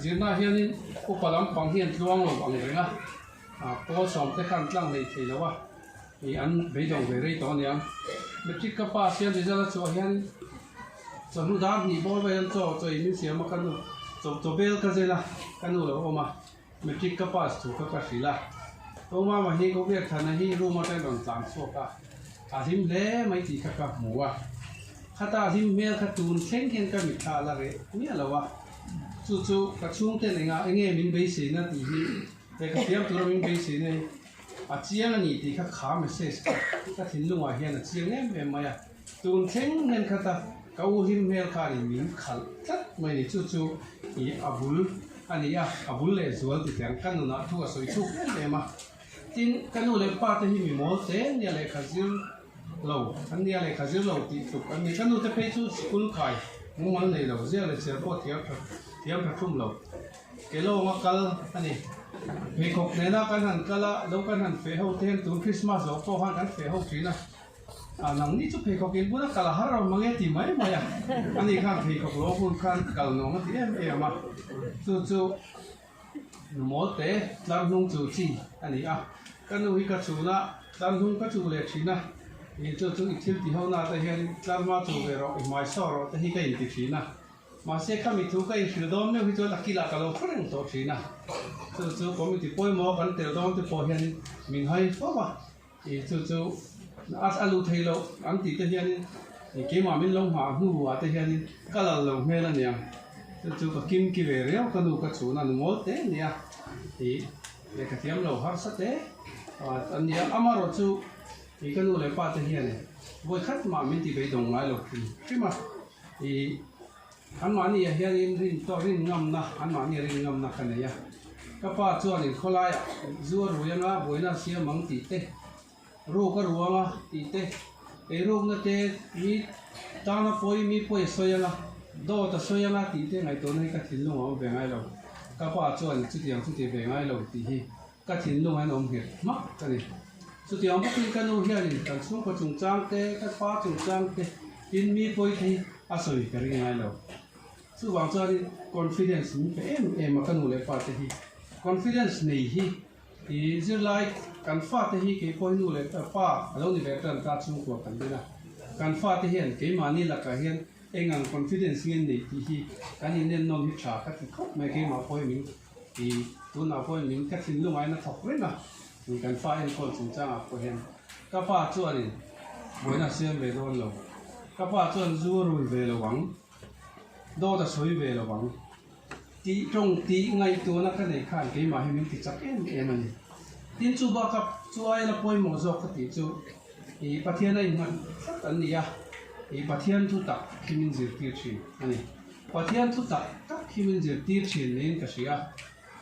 zirna hianin upalam pang hian tluang lo ang renga po som te khan tlang nei thei lawa an beidong ve rei to niang metric ka pa sian result chu hian chanu da ni bol ve an cho choi min siam ma kan to bel ka zela kan lo oma metric ka pa chu ka sila to ma hi ko ve thana hi ru ma te dong tang so ka him le mai ti ka muwa khata him mel kha tun thleng hian ka mi tha la re ni alawa chu ka chung te lenga enge min be se na ti hi te ka tiam tu min be se nei a chiang ani ti kha kha message ka thin lunga hian a chiang em ma ya tun theng nen khata ka u him mel kha ni min khal tat mai ni chu I abul ani ya abul le zual ti tang kan na thu a soi chu em ma tin kanu le pa te hi mi mo te ni le khazir lo an ni le khazir lo ti tu kan ni kanu te pe chu school khai mu man nei lo zia le cher po tiam thum lo ke lo ma kal ani pe kok ne na kan han kala lo kan han fe ho ten tu Christmas lo po han kan fe ho thina nang ni chu pe kok in buna kala har ro mange ti mai maya ani khan pe kok lo bun khan kal no ma ti em ma chu mo te lang nung chu chi ani kan ui ka chu na lang nung ka chu le thina ni chu I thil ti ho na ta hian tlang ma chu ve ro I mai so ro ta hi ka in ti thina ma se ka mi thu ka in thil dom ne hi chu lakila ka lo khureng to thina chu committee poi mo kan tel dom te po hian min hai fo ba chu as alu thailo an ti te hian ke ma min long ha hu wa te hian ka la lo me la nia chú có kim kia về réo cái nụ cái chú là nụ thế nhỉ thì để cái tiệm lẩu hấp sắt thế anh nhớ amaro chú thì cái nụ lại ba thế này với khách mà mình thì phải đồng ngay lẩu thì mà thì anh mà này hiện rin to rin ngâm na anh mà này rin ngâm na cái này các bạn cho nên khó lại dù rồi na với na xia măng tí tê ru cái ruộng à tí tê cái ruộng nó tê mi ta nó phơi xoay na do ta xoay na tí tê ngày tối nay cái thìn luôn ở về ngay rồi các bạn cho nên chút tiền về ngay rồi thì cái thìn luôn anh ông hiểu mất cái này chút tiền bất cứ cái nô hiện cái số có trồng trang tê các bạn trồng trang tê in mi phơi thì soi cái ngay rồi số vàng cho nên confidence mi phải em mà cái nô lại phát thì confidence này thì giữ lạiการฟาดที่เกี่ยวกับนู่นเลยฟ้าเราเนี่ยแบบนั้นตัดสูงกว่ากันด้วยนะการฟาดที่เห็นเกี่ยมานี่หลักการเห็นเองง confidence เงี้ยนี่ที่การเน้นนอนหิชากันที่เขาไม่เกี่ยมาพอยมิงที่ตัวน่าพอยมิงแค่สิ่งลงไว้น่ะถกเลยนะมีการฟาดเองคนสนใจอ่ะพอเห็นก็ฟาดส่วนนี้เหมือนน่ะเสียงเบลล์เราก็ฟาดส่วนจู่รุ่ยเบลล์หวังโดนแต่สวยเบลล์หวังที่ตรงที่ไงตัวนักการเอกเกี่ยมาให้มิงติดจับเอ็มมันทีนจูบกับจูไอ้ละพอยหมอจอกติจูอีประเทศนั้นมันอันนี้อ่ะอีประเทศทุตักที่มันจะตีชินอันนี้ประเทศทุตักตักที่มันจะตีชินนี่ก็ใช่อ่ะ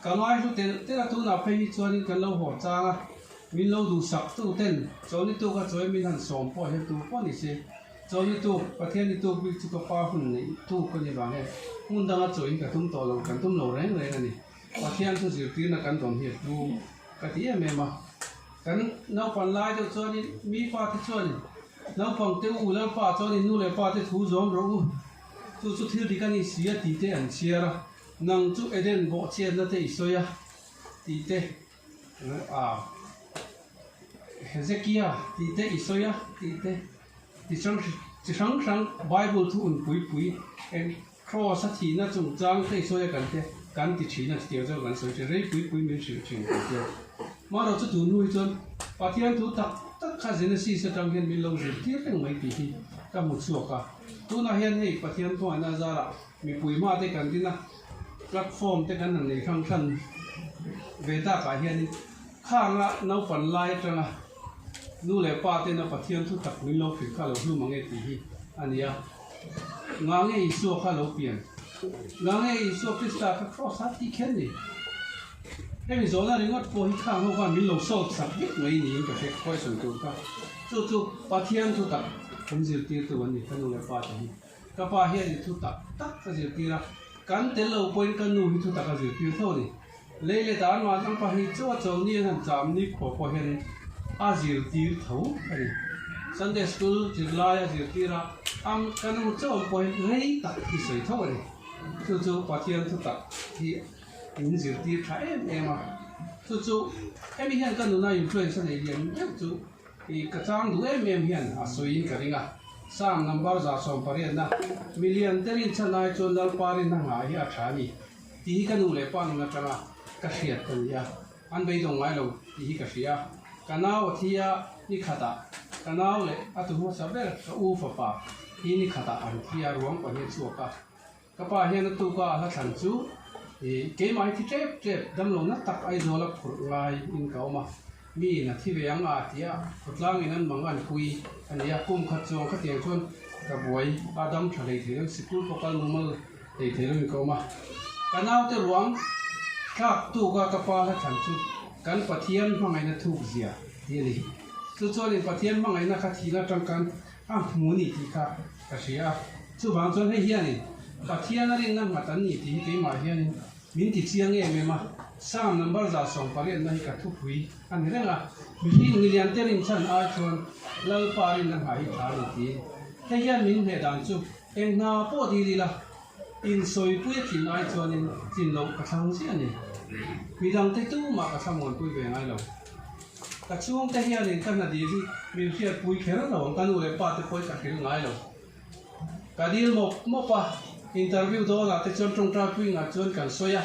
ก็ง่ายสุดแต่ละตัวน่ะไปที่ตัวนี้กันเราหัวจ้างอ่ะมีเราดูสักตัวเต้นตัวนี้ตัวก็ตัวมีทันสองพอเห็นตัวพอนี่สิตัวนี้ตัวประเทศนี้ตัววิจุกป้าหุ่นนี่ตัวคนนี้บางเนี่ยหุ่นดังอ่ะตัวนี้ก็ทุ่มต่อเรากันทุ่มเราแรงอันนี้ประเทศทุจะตีนักกันตอนเหตุดูก็ที่เอ็มมากันน้าฝันลายตัวจอนี่มีฟ้าที่จอนี่น้าฝันเต้าอูแล้วฟ้าจอนี่นู่นเลยฟ้าที่ถูจอมรู้จู่จู่ที่ที่กันนี่เสียตีเตอันเสียละนั่งจู่เอเดนบอกเชียนนั่นเตอิสอยตีเตเฮเซคียตีเตอิสอยตีเตที่ช่างไบเบิลทุนปุยเอ็นครอสถีน่ะจงจางเตอิสอยกันเตกันติดชีน่ะเดียวเจ้ากันสวยจะเรื่อยปุยมีชื่อจริงเดียวมาเราจะดูนู่นจนปะเทียนทุตักข้าเจนซีสจังเห็นมีลงจุดที่เป็นไม่ดีก็หมดสวกอ่ะตัวน่าเห็นให้ปะเทียนตัวน่าจะละมีปุยมาได้กันที่นะแพลตฟอร์มได้กันนั่นเองข้างขันเวด้าก็เห็นข้างละน้าฝันไล่จังอ่ะนู่นเลยป้าเต้นปะเทียนทุตักมีลงผิดข้าเราดูมังเอตีอันนี้อ่ะงานนี้อีสวกข้าเราเปลี่ยนงานนี้อีสวกที่สตาร์ก็ครอสฮัตที่แค่นี้ให้มีโซนอะไรก็พอให้ข้างเขาว่ามีโลโซ่สักนิดหน่อยนี่ก็แค่ค่อยส่วนตัวก็จู่ปะเทียนทุตักผมจะตีตัวนี้กันนู่นเลยป้าจะก็ป้าเห็นทุตักตักก็จะตีละกันเตลเอาไปกันนู่นทุตักก็จะตีเท่านี้เลยตอนมาตั้งป้าเห็นจ้าเจ้านี่ท่านจำนี่พอเห็นอาจะตีเท่าอะไรSunday school จะไล่จะตีละกันนู่นเจ้าไปเลยตักที่ใส่เท่านี้จู่ปะเทียนทุตักที่你就啲睇咩嘛？就ไอ้มีเห็นกันนู่นน่ะอยู่ช่วยสันนิษฐานจู่อีกระจังดูไอ้เมียเห็นสวยกันนี่อ่ะ3 number จะส่งไปเรียนนะมิลลิอนเตอร์อินชันนายจนดัลปารินนั่งหายอาชานี่ที่กันนู่นเลยป้านี่นะจังอ่ะกระเสียดกันเนี่ยอันไปตรงไหนเราที่กระเสียกันเอาที่นี่ขัดกันเอาเลยอัตุหัวสับเบอร์ก็อูฟ้าป้าที่นี่ขัดอันที่รวมกันเนี่ยชัวร์ก็ก็ป้าเห็นตัวก็ละทันจู่เกมไอ้ที่เจ็บดำลงนักตักไอ้โซลับผลลายอินเก่ามามีนะที่เวียงอาเทียผลล่างนั้นบางวันคุยอันนี้กุ้มขัดจงขัดเตียงชนกระบวยอาดัมทะเลเถื่อนสิกุลพกลมุมเถื่อนเก่ามากันเอาแต่หลวงข้าตู้ก็กระป๋าละทันจุกันปะเทียนบางไงนะทุกเสียที่นี่จู่ๆนี่ปะเทียนบางไงนะขัดทีละจังกันหมูนี่ที่ข้ากระเสียจู่บางส่วนให้เฮียนี่ปะเทียนนั่นนั่งมาตันนี่ที่เกมมาเฮียนี่มินติเชียงเองมา3 number จะส่งไปเรียนนั่นก็ทุกวีอันนี้ละมีมิลลิอนเตอร์อินชันอาชวนเล่าปารินนั่งหายทานทีแต่ยันมินเหตุการณ์จุเองน่าปวดดีละอินสวยปุ้ยกินอาชวนจินโลกระชังเสียนี่มีดังเตตู้มากระชังมันปุ้ยเป็นไงเราแต่ช่วงแต่ยันนี่กันนาดีที่มีเสียปุ้ยแค่เรากันดูเลยป้าจะปุ้ยกันเป็นไงเราการดีลมป้าอินเตอร์วิวตัวละแต่จนตรงตราปุ้ยงาจนกันสวย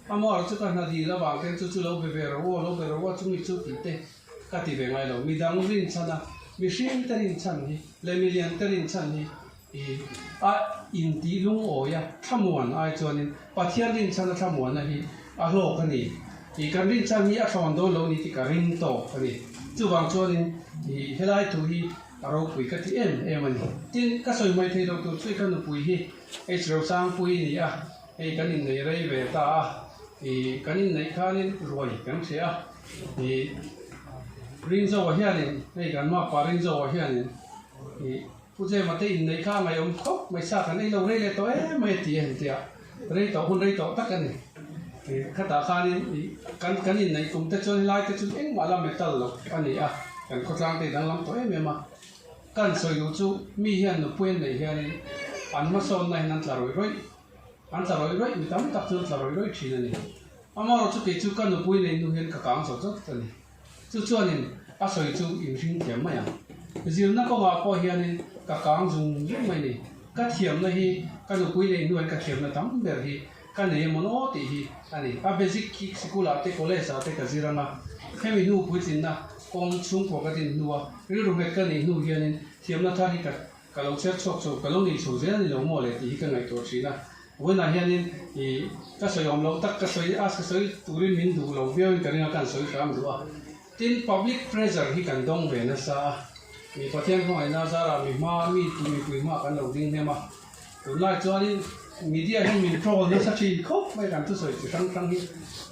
อามาเราจะกันนาดีแล้วบางทีจู่ๆเราไปเบรว่าจุ่มจุดติดเตะก็ติดเป็นไงเรามีดังรินชันนะมีชิมเตอรินชันนี่เลยมิลลิอนเตอรินชันนี่ in ti lung oya thamuan ai chuanin pathian rin chana thamuan a hi a hlok ani i kan rin chan hi a thon do lo ni ti ka rin to ani chuwang chuanin i helai tu hi aro pui ka ti em ani tin ka soi mai thei do tu chui kan pui hi e chro sang pui ni a e kan in nei rei ve ta a i kan in nei khanin roi kan thia i rin zo wa hianin e kan ma pa rin zo wa hianin i puje mate in nei kha ngai om khop mai sa kan ei lo rei le to e mai ti hen tia rei to hun rei to tak ani khá ta khanin kan in nei kum te chon lai te chun eng mala metal lo ani a kan ko tlang te dang lam to em ma kan soi lu chu mi hian no puen nei hianin an ma son nai nan tla roi roi an tla roi roi mi tam tak chu tla roi roi thin ani amaro chu ke chu kan no pui nei nu hian ka kang so chok tani chu chuanin a soi chu in hring thiam ma ya zil na ko ma po hianin ka kang zung mai ni ka thiam na hi kan no pui nei nu ka thiam na tam ber hi kan nei mono ti hi ani a basic ki sikula te college a te ka ziranga hemi nu putin na kong chung ko ka tin nuwa ri ru me ka nei nu hianin thiam na thari ka lo cher chok chok ka lo ni chu zen ni lo mo le ti ka ngai to thina wena hianin I ka soi om lo tak ka soi as ka soi turin min du lo veo ka ringa kan soi kam du a tin public pressure hi kan dong ve na sa mi pathian ko ai na zara mi ma mi tu mi pui ma kan lo ding ne ma tu lai chuanin media hin min pro na sa chi khop mai kan tu soi chi tang hi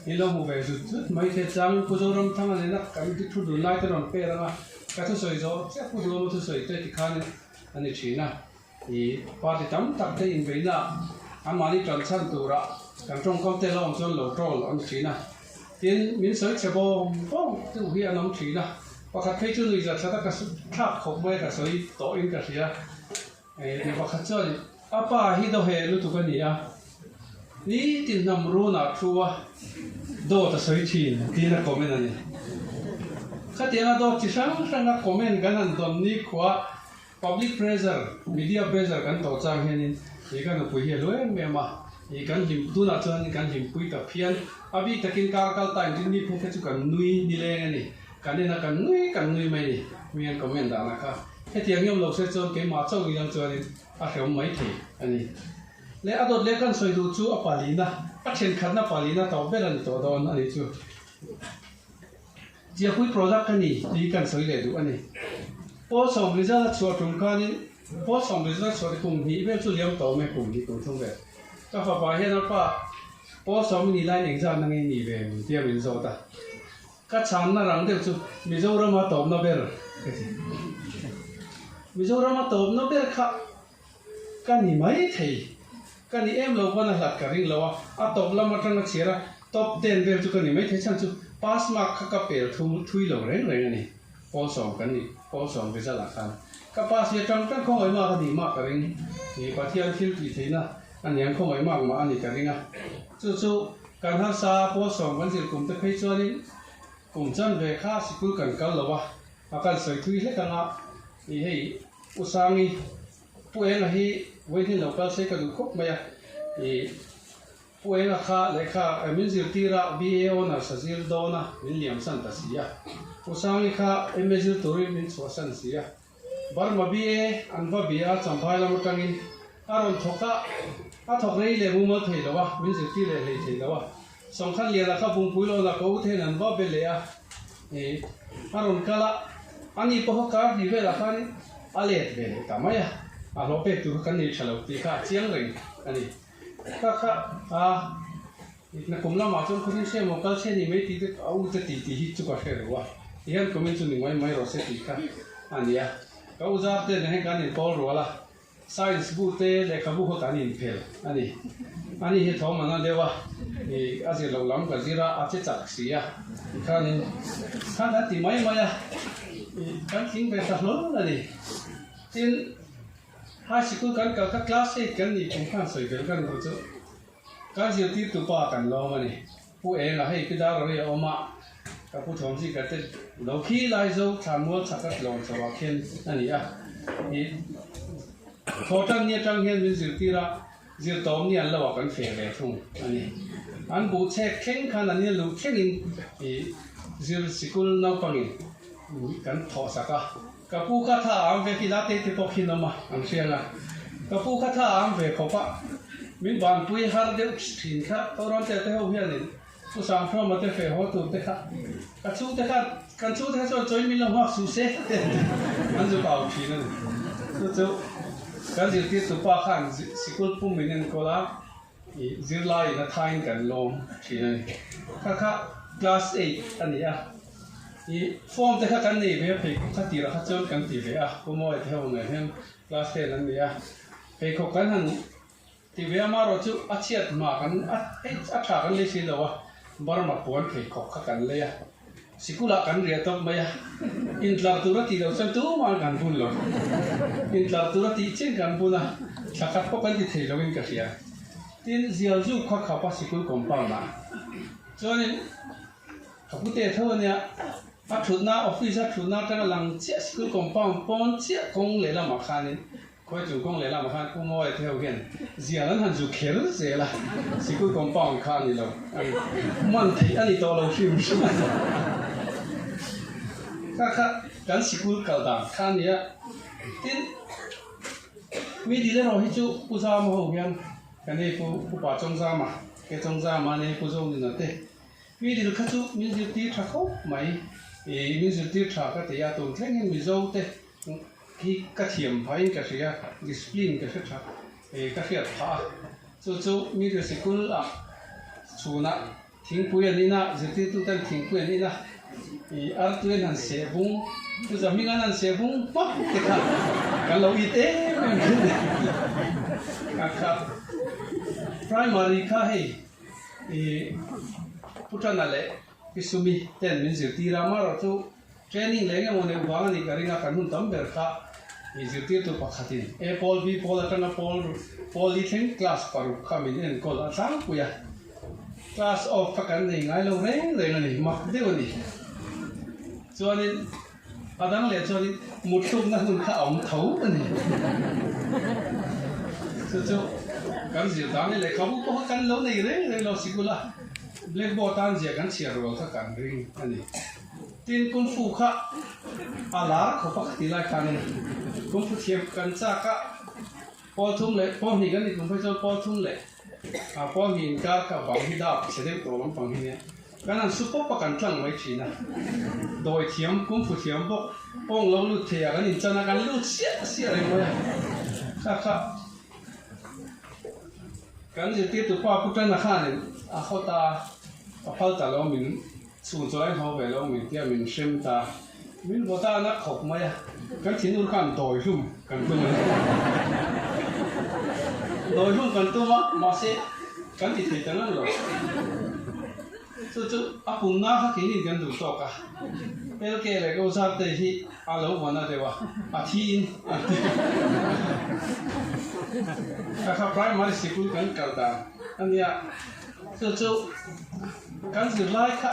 ni lo mu ve zu mai the chang pu zo ram thang ne na kan ti thu du lai ta ron pe ra ka tu soi zo che pu du lo tu soi te ti khan ani china I pa ti tam tak te in ve na amani tran chan tu ra kan trong kom te lo chon lo trol an china tin min soi che bo bong tu hi anom china pakhat thei chu lui za thata ka thak khop mai ka soi to in ka sia ni pakhat chon apa hi do he lu tu ka ni a ni tin nam ru na thua do ta soi chin ti na comment ani khatia do chi sang sang comment kan an don ni khwa public pressure media pressure kan to chang henin I kan pui he loe me ma I kan him tu na chuan kan him pui ta phian abi takin kal time din ni phe chu kan nui ni le ani kan na kan nui mai ni mian comment da na kha he tiang yom lo se chon ke ma chau yang chuan a hrem mai the ani le adot le kan soi du chu a palina a chen khat na palina to beran to don ani chu chia pui product kan ni ti kan soi le du ani po som result chu tum kan po som result so de kum hi be chu liam to me kum hi kum thung ve ka fa ba he na pa po som ni lai ning za nang ni ve mi tia min zo ta ka chan na rang de chu mi zo ra ma to na ber mi zo ra ma to na ber kha ka ni mai thei ka ni em lo pa na hlat ka ring lo a top la ma tang chira top 10 ve chu ka ni mai thei chan chu pass mark kha ka pel thui lo reng ani po som kan ni po som ve za la khan ka pas ye tang tang khong ai ma ka di ma ka ring ni pathian thil ti theina an yang khong ai ma ma ani ka ringa chu kan ha sa po som kan sil kum te phei chuani kum chan ve kha sikul kan kal lawa akan soi thui le kanga I hei usangi puenga hi weini local se ka du khop maya I puenga kha le kha min zir tira BAO na sajil dona min liam san ta sia usangi kha emezil tori min swasan sia Barma BA anva BA champhai lam tangin aron thoka a thok rei le mu ma thei lawa min zir ti le thei lawa songkhan le la kha bung pui lo la ko the nan ba be le a aron kala ani po ka ni ve la khan ale be ta maya a lo pe tu kan ni chalo ti kha chiang reng ani ka na kum la ma chon khun se mo kal se ni me ti te au te ti hi chu ka he wa yan comment chu ni mai ro se ti kha ania ka uzar te ne kan ni pol ro la science bu te le ka bu ho kan in phel ani he thom na dewa ni azi lo lam ka zira a che chak sia kan ti mai ya kan thing be ta lo na ni tin ha sikul kan ka class 8 kan ni kum khan soi vel kan ro chu kan zir ti tu pa kan lo ma ni pu e la hei ki da ro ye oma ka pu thom si ka te lo khi lai zo than mo chakat lo chawa khen ani a ni thotan ni tang hian min zir ti ra zir tom ni an lo kan fe ve thung ani an bu che khen khan ani lu khen in zir sikul na pangin kan tho saka ka pu ka tha ang ve ki la te te po khin ma ang sia la cái phụ khát thà về khẩu pa mình bàn bùi har đều thìn khát tao nói thế hậu hiền nàyผู้สามพร้อมมาเตะเฟหัวตูเตะข้ากันชูเตะข้ากันชูเตะข้าจอยมีลมหักสุเสเตะมันจะเป่าทีนั่นจะกันจิตที่ตัวป้าขันสิกุลปุ่มมินก็ละจิตไล่นัทายกันลงทีนั่นข้าคลาส8อันนี้อ่ะฟอร์มเตะข้ากันนี่เพื่อไปข้าตีละข้าจนกันตีไปอ่ะกูมองไอ้เท่าไงเห็นคลาส10อันนี้อ่ะไปขบกันหันที่เวลามาเราจะอัดเชียดมากันอัดฉากกันเลยสิเหรอวะบารมาปวนไปขบกันเลยอ่ะสิกุละกันเรียตบไหมอ่ะอินทราตุรติเราฉันตัวมากันพูนหรออินทราตุรติเช่นกันพูนอ่ะสักพักกันที่เทเราเป็นกันเสียที่เสียจูข้าขับสิกุลกอมปังมาจนขับกุเตะเท่านี้อัดชุดหน้าออฟฟิศอัดชุดหน้าจะกำลังเจ้าสิกุลกอมปังปอนเจ้ากงเลยละมาขานนี่คอยจุงกงเลยละมาขานกูมองไอ้เท่าเห็นเสียนั้นหันจุกเขียนเสียละสิกุลกอมปังขานนี่เรามันที่อันนี้ตัวเราฟิวใช่ไหมข้ากันสิกุลเก่าต่างขานนี่ที่มีดีเลยเราให้จูผู้ชายมาหัวกันกันนี่ผู้ป่าจงซามาแกจงซามาเนี่ยผู้ชมนี่นั่นเต้มีดีข้าจูมีจุดที่ทักเขาไหมมีจุดที่ทักก็แต่ยาตัวแค่นี้มีโจ้เต้ที่กระเทียมพายกระเทียมดิสซิปลินกระเทียมกระเทียมผ้าจู่มีดีสิกุลอ่ะชูนะทิ้งปุยนี่นะจุดที่ตัวนั้นทิ้งปุยนี่นะอาร์ตัวนั้นเสียบุ้งผู้จะมีงานนั้นเสียบุ้งปั๊บเด็กกันเราอีเต้ครับ primary ข้าให้พุทธนั่นแหละพิสุมีเต้นมินสิตีรามาเราจู่ training เลยงั้นวันนี้วางนี่การงานกันหุ่นตั้มเบอร์ข้าสิตีตัวปักขัดนี่Paul B PaulอัตนาPaulลิขิตคลาสปารุข้ามีเรียนก็ละสามปุยคลาสออฟกันนี่ไงเราเร่งนี่มักเดียวนี่ส่วนนี้อาดังเลยส่วนนี้มุดตุ้มนั่นหุ่นข้าเอาเท้านี่จู่กันสิตามนี่เลยเขาบอกว่ากันเราในเร่งเราสิกุละ blackboard ตั้งใจกันเชียร์เราถ้ากันเร่งอันนี้ทีนคุณฟูข้าอาลาเขาปักตีไล่กันคุณฟูเทียบกันจ้าข้าพอทุ่งเลยพอหีกันนี่คุณผู้ชมพอทุ่งเลยพอหีกันกับฝังที่ดาบเสด็จตัวลงฝังที่นี่กันนั้นซุปเปอร์ประกันตั้งไว้ทีนะโดยเทียมคุณฟูเทียมบอกป้องเราลุดเทียกันนี่จะนักกันลุดเสียอะไรมาข้ากันจะตีตัวป้าพุทธนาคาเนี่ยเขาตาเขาตาเราเหมือนสูงจอยเขาไปเราเหมือนที่เหมือนเชื่อมตาเหมือนว่าตานักขบไหมกันทิ้งอุกันโดยรุ่มกันตัวโดยรุ่มกันตัวมาเสกันติดติดนั่นหรอจู่ๆปุ่นน้าเขาคิดนี่กันดูตกอ่ะเอลเกเลยก็ทราบแต่ที่อาลูวันนั้นเดี๋ยวว่าทีนข้าพายมาสิกุลกันเก่าตาอันนี้จู่ๆกันสิไล่ข้า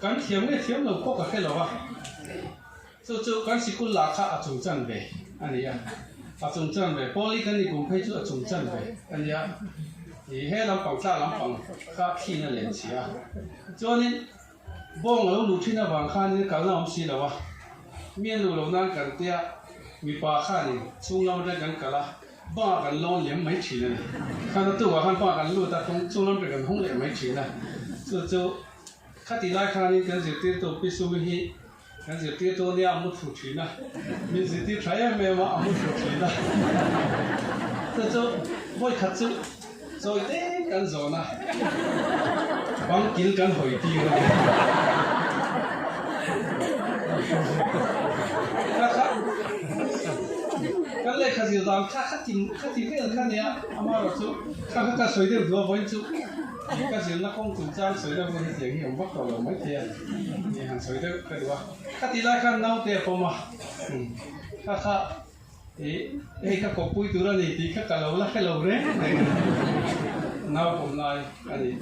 กันเทียมเนี่ยเทียมเราพกกับแค่เราวะจู่ๆกันสิกุลลาข้าจงจันเบอันนี้จงจันเบพอลีกันนี่กุมเพจุจงจันเบอันนี้ให้ลำปังซาลำปังข้าขี้นั่นเลยสิจวนนี้บ้องเราลูกที่น่าบังคับนี่กันเราสิแล้ววะเมียลูกเรานั่งกันเตี้ยมีปลาข้านี่ช่วงเราได้กันกันละบ้ากันล้อเลี้ยงไม่ฉีเลยข้าตัวข้าบ้ากันลูกแต่คงช่วงเราเป็นกันห้องเลี้ยงไม่ฉีนะจู่ๆข้าตีไล่ข้านี่กันสิตีตัวพิสูจน์ฮีกันสิตีตัวเนี่ยมุดฝุ่นฉีนะมีสิตีใช้ไม่มามุดฝุ่นฉีนะจู่ๆบ่อยขัดจู่所以呢，跟做呐，帮紧跟回地了。กันเลยข้าสิตามข้าทิ้งเรื่องข้าเนี่ยอามาเราสู้ข้าสวยเรื่องตัวผมสู้ข้าสินักคงจุดจ้างสวยเรื่องคนเสียงที่ผมว่าเราไม่เทียนนี่หันสวยเรื่องก็ดูว่าข้าตีไล่ข้าเน่าเตะผมอ่ะข้าข้ากบปุ้ยตัวนี้ตีข้ากับเราละให้เราเร่งน่าผมนายอันนี้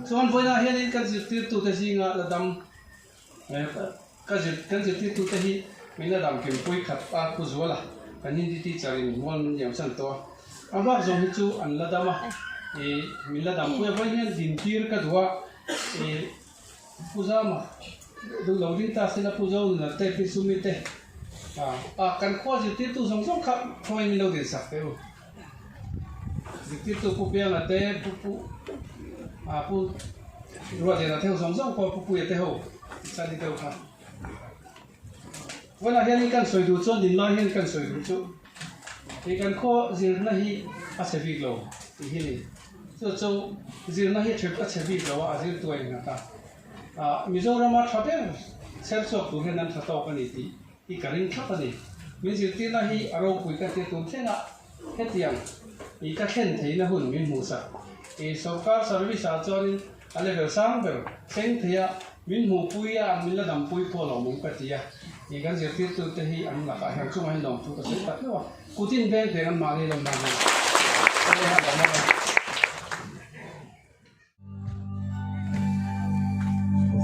ส่วนคนนั้นเห็นกันสิที่ตัวที่งาดำกันสิที่ตัวที่ไม่น่าดำเก็บปุ้ยขัดปากกุศลละกันนี่ที่จารินวันอย่างสั่นตัวอาบ้าจงหิจูอันละดำอ่ะมีละดำปุ้ยไปเห็นดินทีร์กันตัวปุจามาดูเราดิ้นตาสิละปุจาอุณเตปิสุมิเต kan kho ji ti tu song song kha khoi mi lo din sak te u ji ti tu pu piang la te pu pu ruột thì là theo song song ko pu ye te ho sa đi đâu kha wala hian kan soi du chon din lai hian kan soi du chu thì kan kho zir na hi a se vi lo thì hi ni so zir na hi trip a se vi lo a zir tu ai na ta Mizoram a thate self so tu hen nan thato ka ni ti I karing thap ani min zir ti na hi aro pui ka te tu thenga hetiang I ka khen thei na hun min mu sa e sarkar service a chonin a level sang ber seng thea min mu pui a min la dam pui pho lo mung ka tia I kan zir ti tu te hi an la ka han chu mai dom tu ka se ta lo kutin be te kan ma le dom ba ni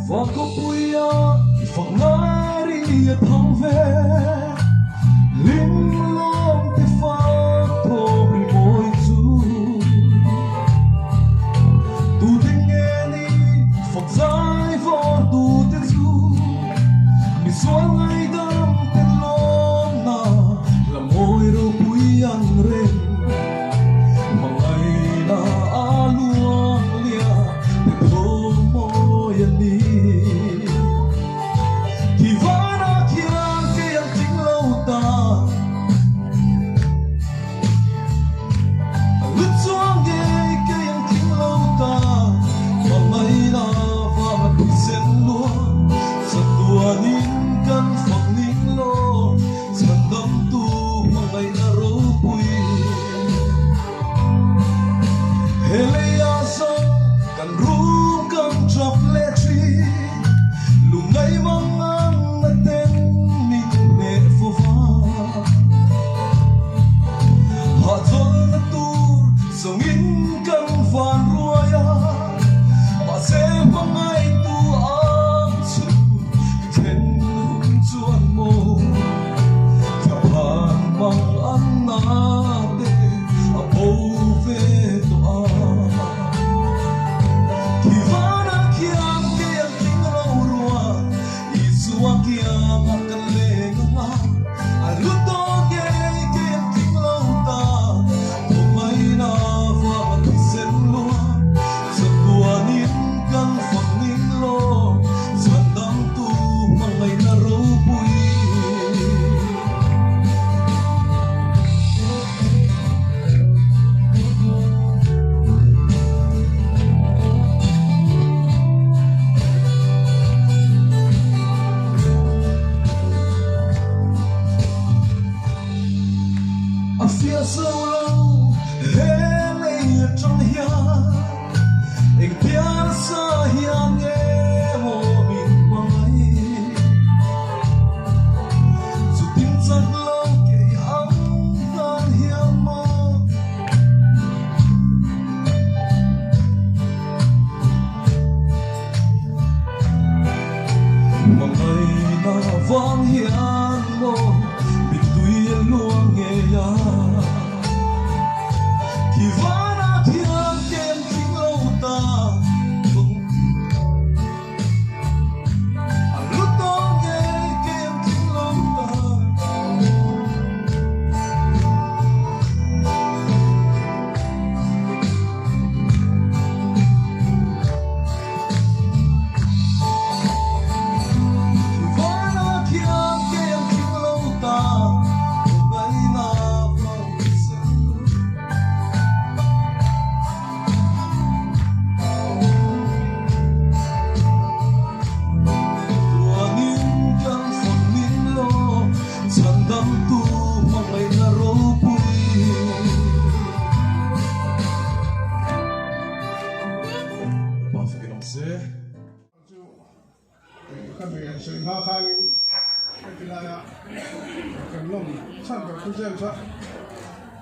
Và có bụi phẳng ngari thong về linh lom thì phát thô bị môi chú tu tình nghe đi phẳng dài vô tu tình chú mi xuân ngày đâm tên lom na là môi đâu bụi ăn rên mà ngày na aluang lia để thô môi anh đi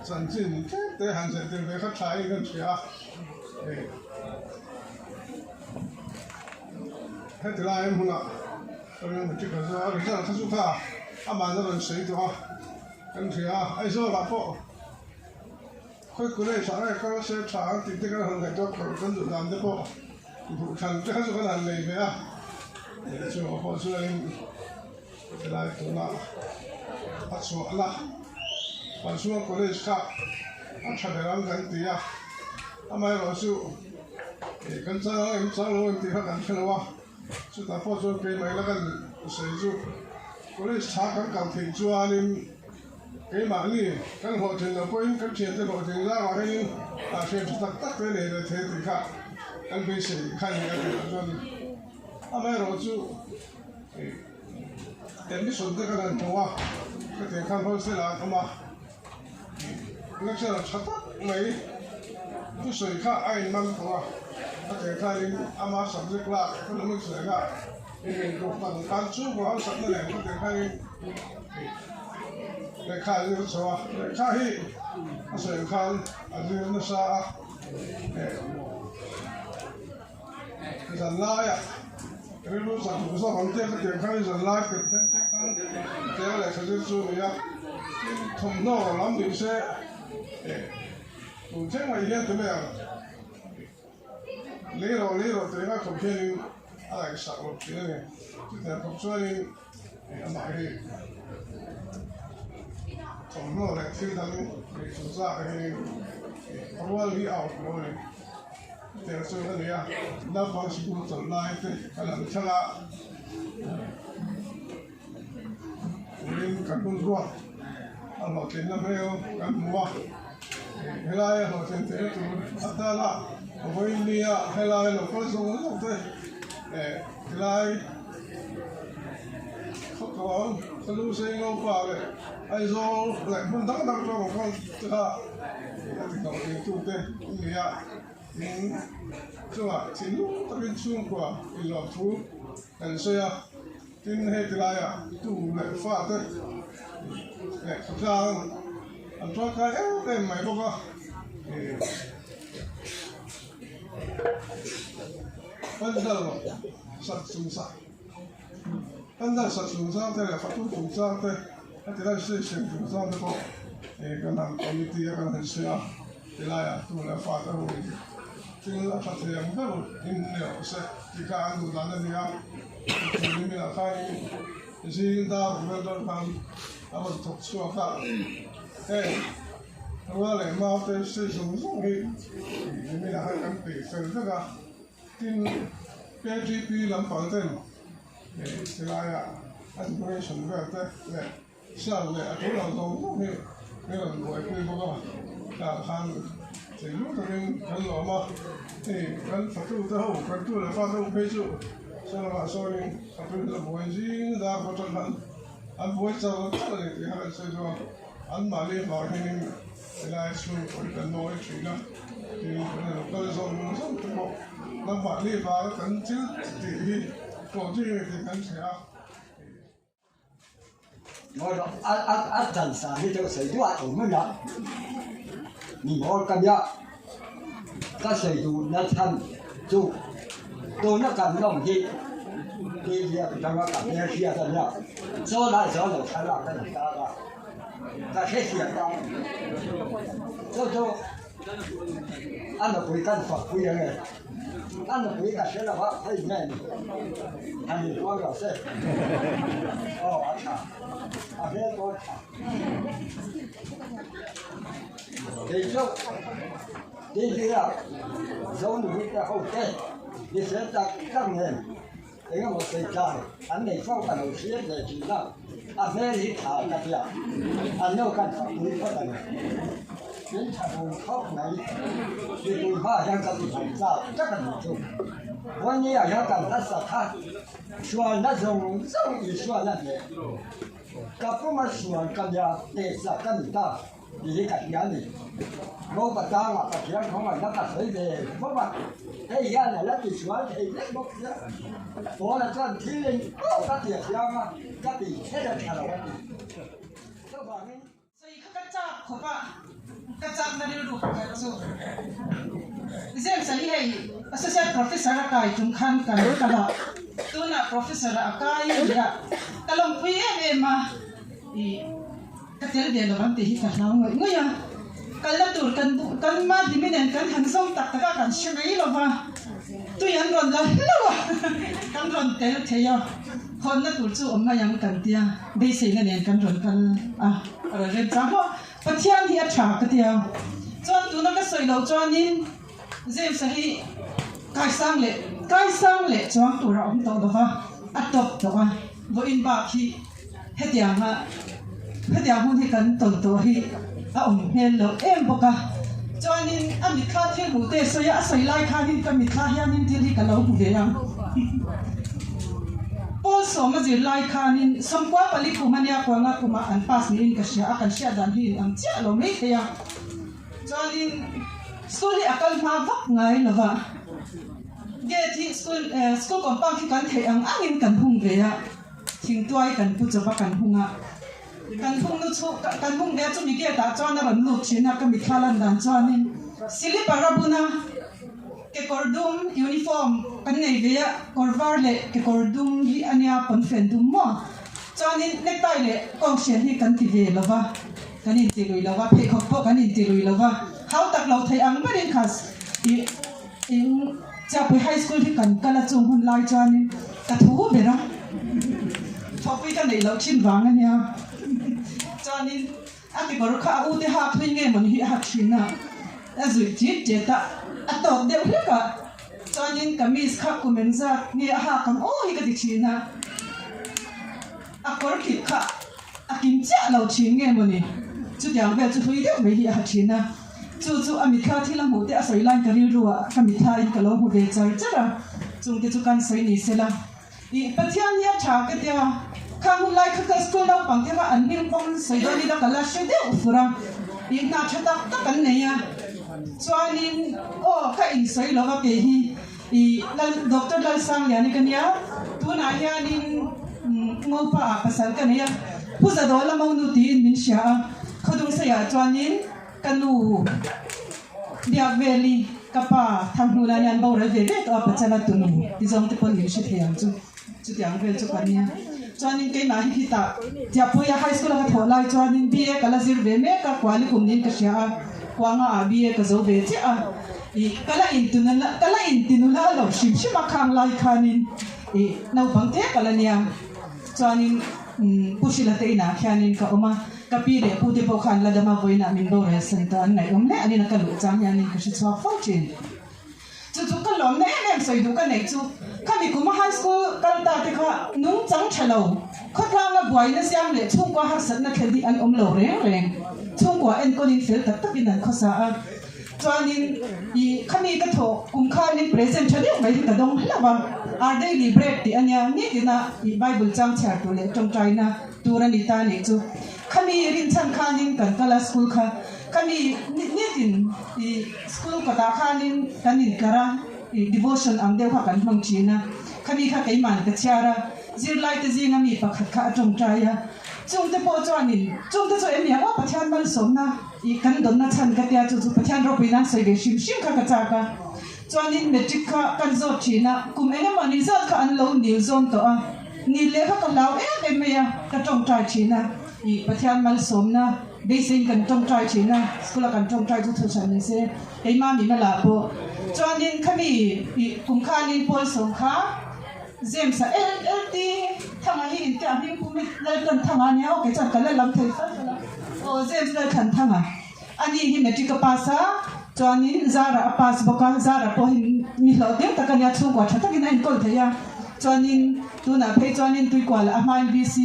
sản sinh tới hàng sản tiền về khách sạn gần phía hết từ lại em không ạ tôi đang một chút cái gì cái gì là thắt chặt à mà nó vẫn sấy thôi gần phía ai rồi là phụ khơi cuốn này sáng này có xe sáng thì cái hàng này cho con tụi làm đấy phụ phụ thành cái số cái hàng này về à để cho họ cho em lại tụ na phát số là phát số college khác anh chặt đằng gần tí à anh mai rồi chú gần sao em sao rồi thì họ gần thế nào chú ta phát số cái mấy là gần xây chú college khác gần gần thì chú anh em cái mà đi gần họ thì là quên gần chuyện thì họ thì ra vào đây chuyện tắc tắc cái này là thế thì khác gần bị xây khai này cái cho nên anh mai rồi chú em biết số cái gần thôi cái tiền khăn thôi sẽ là cái mà cái là chắc mấy cái sợi khác ai mang thôi cái tiền khai đi ama sắm được là cái nó mới sợi là mình cũng bằng căn chú của anh sắm này cái tiền khai để khai đi số để khai hi sợi khai anh đi nó sa cái dàn lai à cái lúc sản xuất hàng tiết cái tiền khai dàn lai cái thế là cái chú này thông nó lắm thì sẽ cũng chắc là hiện thế này lấy rồi thì cái công ty này ai sản xuất cái này thì công ty này anh nói đi thông nó là thứ đó này chúng ta cái quality out rồi thì số này nó bằng sự cũng tốt lại thì cái là chắc là mình cần cũng rõ anh nói chuyện làm sao cần mua hay là nói chuyện thế thì ta là với nia hay là nó có dùng không thế hay là không có cái lúc sinh không vào đấy ai do lại muốn đăng cho một con thứ là thì nó thì chung thế nia nhưng chứ là chính lúc ta bên chung của cái lò thú cần xe tin hay thì lại tu lại pha thế này thực ra anh cho cái em mày bao giờ bây giờ sạch sùng sạch bây giờ sạch sùng sạch thế là phát triển sùng sạch thế thì là xây dựng sùng sạch thế thôi cái nào committee cái nào sẽ thì lại tu lại pha thế thôi thì là phát triển cái rồi in nhiều sẽ thì cái anh tu làm cái gì thì mình là cái gì ta cũng phải làm anh thuộc số khác rồi lại mà tới sử dụng xong thì mình là hai căn bị phân tất cả tin PGP làm phản tên thì là administration về thế sao lại tôi làm đâu thì mình làm người quy bộ là hàng thì lúc đó mình cần làm mà thì cần phát triển đâu cần tu là phát triển bây giờ sau đó sau này phát triển là mọi gì đã phát triển anh vui sao chắc là thì hai sẽ cho anh mà đi vào thì lại xuống cái nói chuyện đó thì cái dòng dòng cái bộ nó mà đi vào cần chứ thì có gì thì cần sẽ nói đó anh chẳng sao thì tôi sẽ cho anh mới nhận mình nói cái gì cái sẽ dù nó thành dù tôi nó cần lòng gì thì việc trong cái cảm giác kia thôi nhá số lại số là thay đổi cái này là ta sẽ hiện ra cho anh là quý căn Phật quý này anh là quý cả sẽ là Phật hay này anh nói rõ sẽ anh biết tôi thì số thì là số người ta không thế thì sẽ đặt các nền cái một cái trái anh này phong cách đầu tiên để chỉ là anh này thì thả cái gì anh đâu cần phải quý cái này đến thằng khóc này thì tôi ba yang cái gì phải ra chắc là nhiềuวันนี้อยากกันทัศน์ท่าชวนนักส่งอีชวนนั่นเองกับพวกมาชวนกันยาเตะสักกันตาดีกันยันนี่โลกต่างๆกับเรื่องของมันนักการเมืองเพราะว่าไอ้ยันเนี่ยแล้วติดชวนไอ้เล็กบอกเนี่ยตัวนั้นก็ที่เล่นก็เสียเสียมาก็ตีแค่เดินทางวันนี้ก็ว่างั้น所以เขาจับเขาว่าก็จับนั่นเรื่องกันสู้เรื่องสิ่งที่associate professor กายจุงขันกันกันละตัวน่ะ professor กายเนี่ยตลอดปีเอ็มมาอีก็เจอเดียร์เราตีหิกันเราเงยกันละตัวกันมาดิมิเนนกันหันส่งตักตะกันเชื่อไหมเราว่าตัวยันรอนละแล้วกันรอนเตลเทีย คนนั้นตัวจู่อมมายังกันเตียเบสิงเนี่ยกันรอนกันอะไรเรื่องจ้าเพราะปะเทียนที่อัฐากเตียจนตัวนั้นก็สวยเราจวนนี้เจ็บสหิกายสร้างเละจวนตัวเราตัวตัวว่าอัดตบตัวว่าว่าอินบาคีเฮ็ดอย่างหุ่นที่กันตัวที่เห็นเราบอกว่าจวนนี้มิตรที่หูเตะสวยไล่ข้าหินกับมิตรเฮียนินที่กันเราหูเดียงพอสมัยไล่ข้านินสมควรผลิตภูมิเนี่ยกว่างั้นภูมิอันปัสนินก็เสียดันหินอันเจ้าเราไม่เทียงจวนนี้สุริอาการมาวักไงล่ะวะเดี๋ยวที่สกุลกองปังที่กันเทียงอันนี้กันหุ่นเดียทิ้งตัวกันพูดจะว่ากันหุ่นกันหุ่นนู้ชุกันหุ่นเดียจะมีเกี่ยตาจวนนั้นลูกชิ้นนักก็มีข้าลันดันจวนนี้สิลิปาราบุนะเกคอร์ดุมยูนิฟอร์มกันในเวียคอร์วาร์เล่เกคอร์ดุมที่อันนี้ปนเฟนดุมมั่วจวนนี้เน็กไตเล่กองเชียนที่กันที่เวียล่ะวะกันอินติลุยล่ะวะเพคอกกันอินติลุยล่ะวะเขาตักเราไทยอังไม่ได้คัสจะไปไฮสคูลที่กันกะละจงหุ่นลายจวนนี้กระทู้เบระพอไปกันในเราชินวางอันเนี้ยจวนนี้อันที่ก็รู้ข่าวที่หักที่เงี้ยมันหักชินนะแล้วสุดที่เจตอันต่อเดียวเพื่อกะจวนนี้ก็มีสคับกุมเอนซ่าเนี่ยหักกันโอ้ยก็ติดชินนะอันก็รู้คิดค่ะอันกินเจ้าเราชินเงี้ยมันนี่จุดอย่างแบบจุดที่เดียวไม่หักชินนะจู่ๆอเมริกาที่เราหูเตะสวยไล่กันรัวๆกับมิไทยกับเราหูเตะจ้าจุงเตจุกันสวยนี่เสร็จละอีปัจจัยนี้ชากันเดียวข้างหุ่นไล่ข้างสกุลเราปังเทว่าอันนี้ปองสวยด้วยนี่เราก็ลาเชเดียวฟุระอีน่าชัดตักกันเนี่ยจวนนี้โอ้ข้าอินสวยเราก็เปย์อีด็อกเตอร์ลัลซังเนี่ยนี่กันเนี่ยตัวนายนี่งูป่าภาษากันเนี่ยผู้จัดการละมั่งนุตีนมินเชียเขาดูเสียจวนนี้กันดูเดียกเวลีกับป้าทำนู่นนี่อันบ่าวเราเวลีตัวปัจจัยละตัวนู้นที่จอมที่ปนยิ่งเสียที่ยังจุดยังเวลจุกันเนี่ยจวนนี้เกี่ยมาฮิตาจะพูดยังไฮสคูลก็ถอดไล่จวนนี้บีเอกละสิบเวเมกกับกวาลิคุมนินก็เสียกวางอ่ะบีเอกก็จะเวทีอ่ะอีกละอินตุนันเราชิมมาข้างไล่ขานินอีน่าบังเทกละเนี่ยจวนนี้ผู้ชิลเตอินาแค่นินก็ออกมาkapire puti pokhan la dama voina min bo re santan nai omle ani na kalu chang yani ka shi chwa fochin chu kalom ne em soi du ka nei chu khami kuma high school kal ta te kha nung chang thalo khotla nga boy na siam le chung kwa har sat na khedi an omlo reng chung kwa en konin fel tak takin an khosa a chuanin I khami ka tho kum kha ni present thadi mai ka dong hlaba our daily bread ti anya ni dina I bible chang chha to le tong trai na turani ta ni chu kami rin chan khanin kan kala school kha kami nitin I school ka ta khanin kanin kara devotion am deu kha kan mang china kami kha kai man ka chiara zir lai te zinga mi pakhat kha atong traya chung te po chuanin chung te chu em ya wa pathian mal somna I kan don na chan ka tia chu pathian ro pina soi ve shim kha ka cha ka chuanin metric kha kan zo china kum ene mani zat kha an lo nil zon to a ni le kha ka lau em me ya ka tong trai china I pathian mal somna basing kan tong trai china school kan tong trai chu thu san ni se ei ma mi na la po chuanin khami I kum khanin pol som kha James LT thanga hi in ta hi pumi dal kan thanga nya o ke chan kala lam thei fa o James dal kan thanga ani hi metric pasa chuanin zara pass boka zara po hi mi lo de ta kan ya chu kwa tha takin an kol theya chuanin tuna phei chuanin tui kwal a mai BC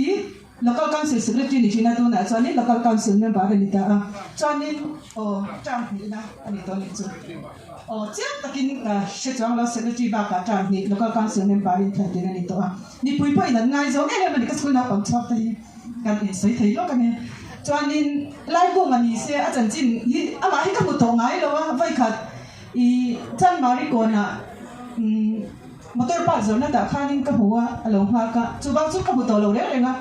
local council secretary ni china tuna chuanin local council member ni ta chuanin o chang ni na ani to ni chu chiang takin she chuang lo secretary ba ka tang ni local council member in thai tin ani to ni pui pui nan ngai zo ne man ka school na pang chok tai kan ni sei thei lo kan ne chuanin lai ko mani se a chan chin hi ama hi ka mu to ngai lo wa vai khat I chan mari ko na motor park zo na ta khanin ka huwa alo ha ka chu ba chu ka mu to lo le nga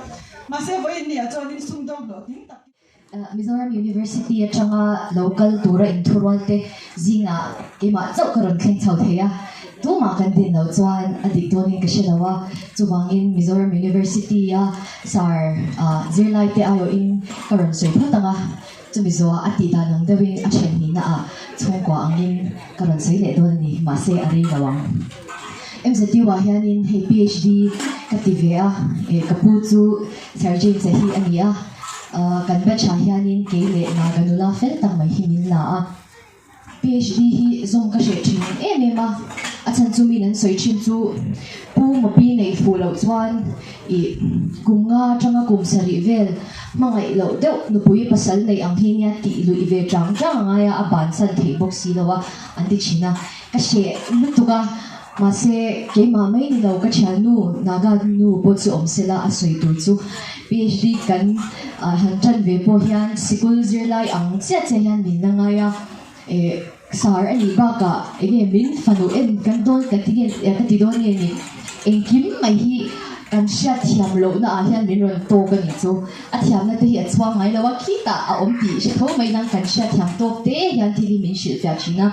ma se voi ni a chuanin sum dong lo ting tak Mizoram University atanga local tura in Toronto zinga ima chau karon khen chau theya tu ma kan din lo chuan adik tonin ka shelawa chuwangin Mizoram University ya sar zirlai te ayo in karon soi phatanga chumizo ati da nang dewin a then ni na a chungkwa angin karon sei le don ni ma se ari lawang MZT wa hianin hei PhD kativea kapu chu Sergeant Sahi ania kan batch hianin keile na ganula fel tang mai himin la PhD hi zong ka she thin emema achan chu min an soi thin chu pu mopi nei fu lo chuan kunga tanga kum sari vel mangai lo deuh nu pui pasal nei ang hinia ti lui ve tang tang aya aban san thei box si lawa andi china ka she lutuka ma se ke ma mai ni lo ka chanu naga nu po chu omsela asoi tu chu PhD kan han chan ve po hian sikul zirlai ang chia che hian min na ngaya sar ani ba ka ege min fanu en kan don ka tigel ka tidon ni en kim mai hi kan sha thiam lo na hian min ron to ka ni chu a thiam na te hi achwa ngai lo wa kita a om ti she tho mai nang kan sha thiam to te hian thi min shil ta china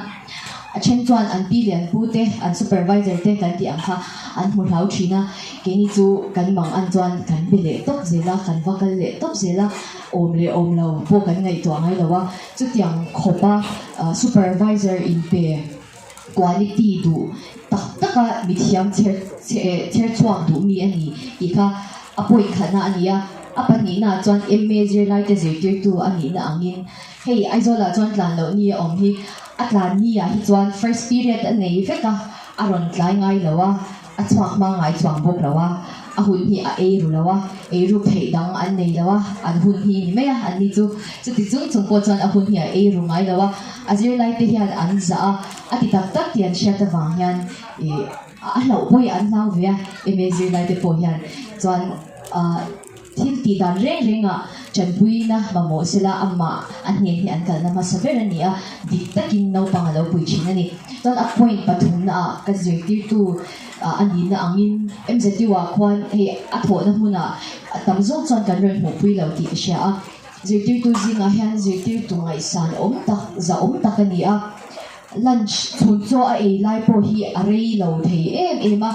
a chen chuan an pi lian pu te an supervisor te kan ti ang kha an mu hlau china ke ni chu kan mang an chuan kan bi le top zela kan vakal le top zela om lo po kan ngai to ngai lo wa chu tiang khopa supervisor in pe quality du tak taka mi thiam cher chuang du mi ani ika apoi khana ania apani na chuan major lai te zai tu ani na angin hei aizola chuan tlan lo ni om hi atlan ni hi chuan first period nei veka aron tlai ngai lawa a chuak ma ngai chuang bok lawa a hun hi a ru lawa ru phei dang an nei lawa an hun hi ni meya an ni chu ti chung chung po chuan a hun hi a ru ngai lawa azir lai te hian an za a ti tak tak tian sha ta wang hian a lo poi an lau ve amazir lai te po hian chuan thil ti dan renga chanpui na mamo sila amma an hian hi an kal na masaber ania dik takin no pangalo pui china ni ton a point pathum na ka zirtir tu ani na angin MZT wa khwan he a tho na huna tamzong chon kan ren ho pui lo ti sha a zirtir tu zinga hian zirtir tu ngai san om tak ania lunch chun cho a lai po hi a rei lo thei ema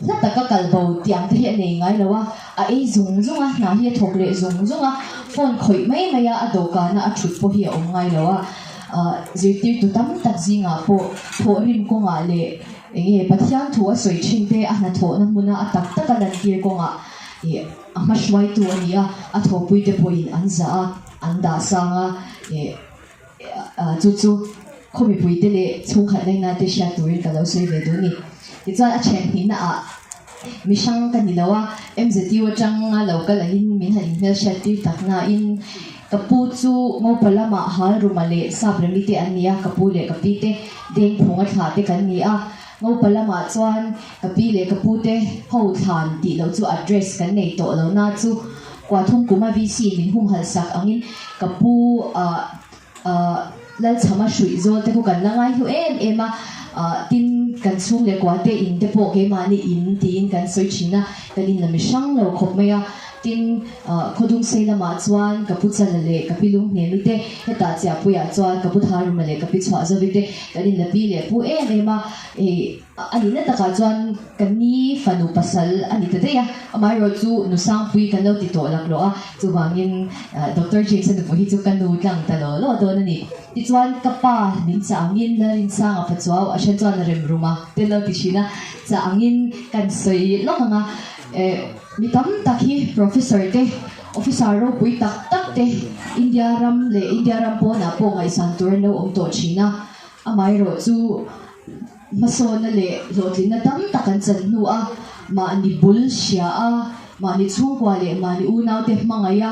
na taka kalbo tiang te hi nei ngai lawa a zung zunga na hi thok le zung zunga phone khoi mai maya a doka na a thut po hi om ngai lawa zirtir tu tam tak zinga po tho rim ko nga le pathian thu a soi thin te a na tho na muna a tak tak lan tir ko nga a ma shwai tu ania a tho pui te po in an za an da sanga chu khomi pui te le chung khat nei na te sha turin ka lo sei ve do ni ti chuan a chen hin a mishang ka ni lawa MZT wa changa local in min han hmel shelter takna in kapu chu ngo palama hal rumale sabrami te ania kapu le kapi te deng phunga tha te kan ni a ngo palama chuan kapi le kapu te ho than ti lo chu address kan nei to lo na chu kwa thum kuma VC min hum hal sak angin kapu lal chama shui zo te ko kan langai hu ema tin kan chung le kwa te in te po ke mani in tin kan soi china kalin na mi shang lo khop maya tin khodung sei lama chuan kaputsa le kapilung ne mi te heta cha puya chuan kaputharu ma le kapi chwa zo vi te kalin la pi le pu ema ani na taka chuan kan ni fanu pasal ani te ya amai ro chu nu sang pui kan lo ti to lak lo a chu wangin Dr. Jason du hi chu kan nu tlang ta lo do na ni ti chuan kapa min cha angin na rin sang a pachwa a shan chuan rem ruma te lo ti china cha angin kan soi lo nga mi tam takhi professor te officer ro pui tak tak te India ram po na po ngai san tur lo om to china amai ro chu masona le lotlin na tam takan chan nu a ma ni bul sia a ma ni chungwa le ma ni unaw te mangaya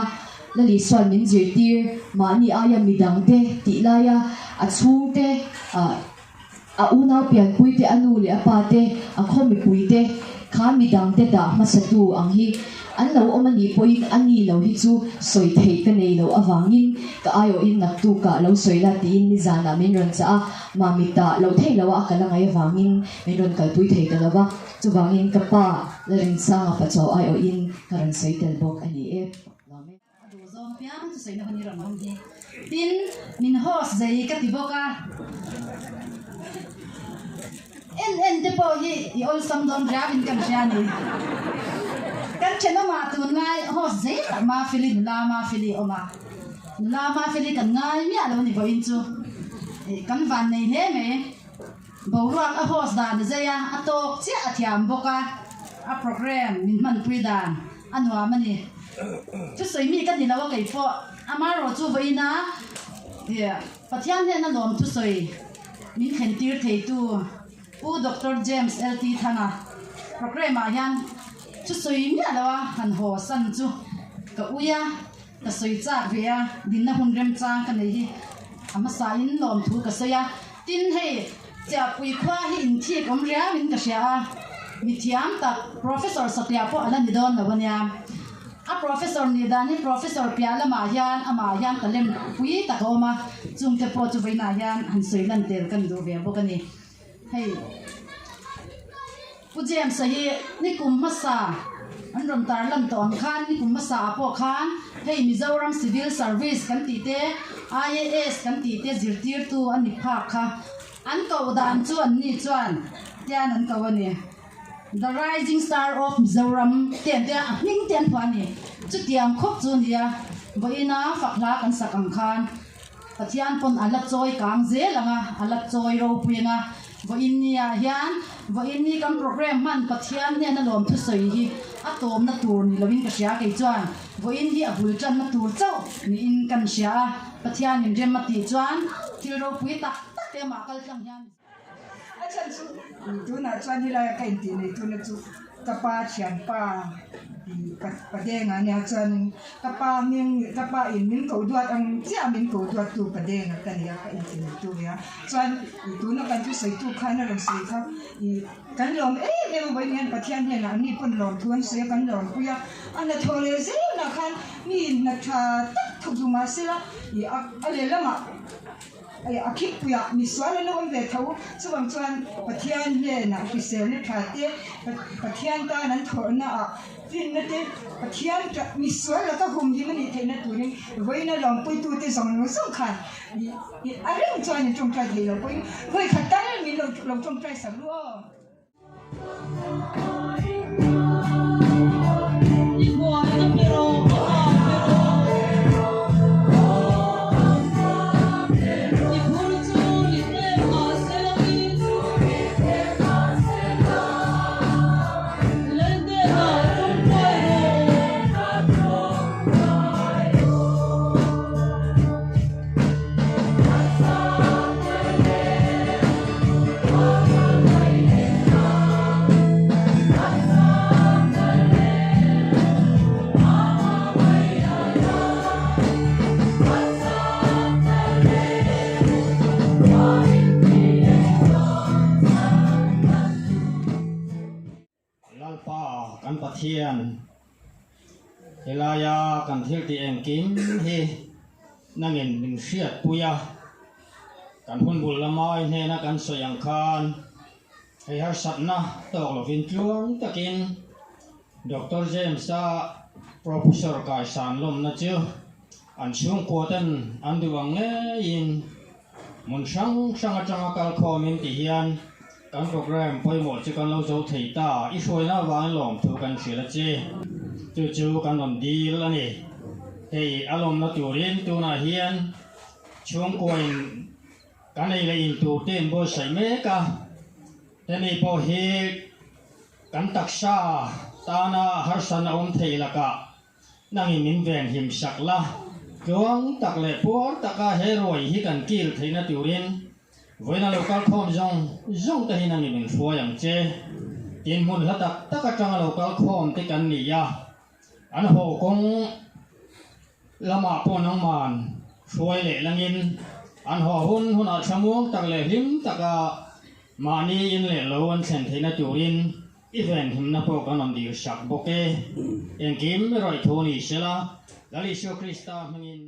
lali swan min zirtir ma ni aya midang te ti laya a chung te a unaw pian pui te anu le apa te a khomi pui te kha midang te da masatu ang hi an lo omani poin ani lo hi chu soi thei ka nei lo awangin ka ayo in nak tu ka lo soi la tin ni zana min ron cha ma mi ta lo thei lo a kala ngai awangin min ron kal pui thei ta lawa chu wangin ka pa la rin sa nga pa chaw ayo in karan sei tel bok ani du zom pia chu sei na ni ron hom hi tin min hos zai ka ti boka en te po hi I ol sam don ravin kan jani kan chena ma tu ngai hos zai ta ma fili la ma fili oma la ma fili kan ngai mi alo ni vo in chu kan van nei he me bầu ruộng a host đàn dây a to chia a thiam boka a program min man pui đàn an hòa mani chú soi mi cái gì đâu cái phô amaro chú vậy na yeah pathian ne na lom chú soi min khen tir thei tu u Dr. James LT thanga program a yan chú soi mi alo han ho san chú ka uya ka soi cha vea din na hun rem chang ka nei hi ama sa in lom thu ka soya tin he cha pui khwa hi in thi kom ria min ka sia mi thiam tak professor satya po ala ni don lawanya a professor ni dani professor piala ma yan ama yan kalem pui ta ko ma chung te po chu veina yan han soi lan tel kan do ve bo kani hey pu jem sa hi ni kum masa an ram tar lam to ang khan ni kum masa po khan hey Mizoram civil service kan ti te IAS kan ti te zirtir tu an ni phak kha an ko dan chu an ni chuan tian an ko ani the rising star of Mizoram ten te ning ten phani chu tiang khop chu nia boina fakla kan sakang khan pathian pon ala choi kang je langa ala choi ro puinga voin nia hian voin ni kam program man pathian ne na lom thu soi hi atom na tur ni lovin ka sia ke chuan voin hi abul chan na tur chau ni in kan sia pathian nin rem ma ti chuan thil ro pui tak tak te ma kal tlang hian achan chu tu na chuan ni la kai ti nei tu na chu kapa chian pa pa de nga nya chuan kapa in min ko duat ang chia min ko duat tu pa de nga kan ya ka in ti tu ya chuan tu na kan tu sei tu khana ran sei kha kan lom me bo nian pathian ne na ni pon lom thuan se kan lom puya ana thole se na khan ni na tha tak thu du ma se la ale lama akik puya mi swala na on ve thau chuang chuan pathian ne na ki se ne tha te pathian ta nan thor na a tin na te pathian ta mi swala ta hum di mani the na turin voina lom pui tu te zong no song khan a ring chuan ni chung trai lo pui hoi khatan mi lo chung trai sa lo pathian helaya kan thil ti em kim hi nangin ning hriat puya kan hun bul lamai hne na kan soyang khan hei har satna tok lovin tluang takin Dr. James a professor kai san lom na chu an chung kotan an duwang nge in mun sang atanga kal khomin ti hian kan program poi mo chi kan lo zo thei ta i hroi na wan lom thu kan thila che chu kan lom di la ni hei alom na turin tu na hian chung koin kan ei le in tu ten bo sai me ka te nei po hi kan taksha ta na har san om thei la ka nang min ven him sak la chuang tak le por taka heroi hi kan kil theina turin voina local khom zong ta hina mi min thua yang che tin mun la tak taka tanga local khom te kan ni ya an ho kong lama po nang man thoi le langin an ho hun a thamuang tak le him taka mani in le lo an thlen theina turin event him na po kan on dir sak boke en kim roi thoni sela lali sho krista mangin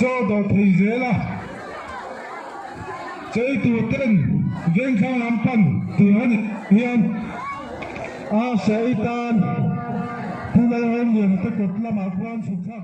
cho đồ thì dễ là chơi tụ tên viên khang làm pan từ hiền sẽ tan thu lại hơn nhiều tất cả làm quan phục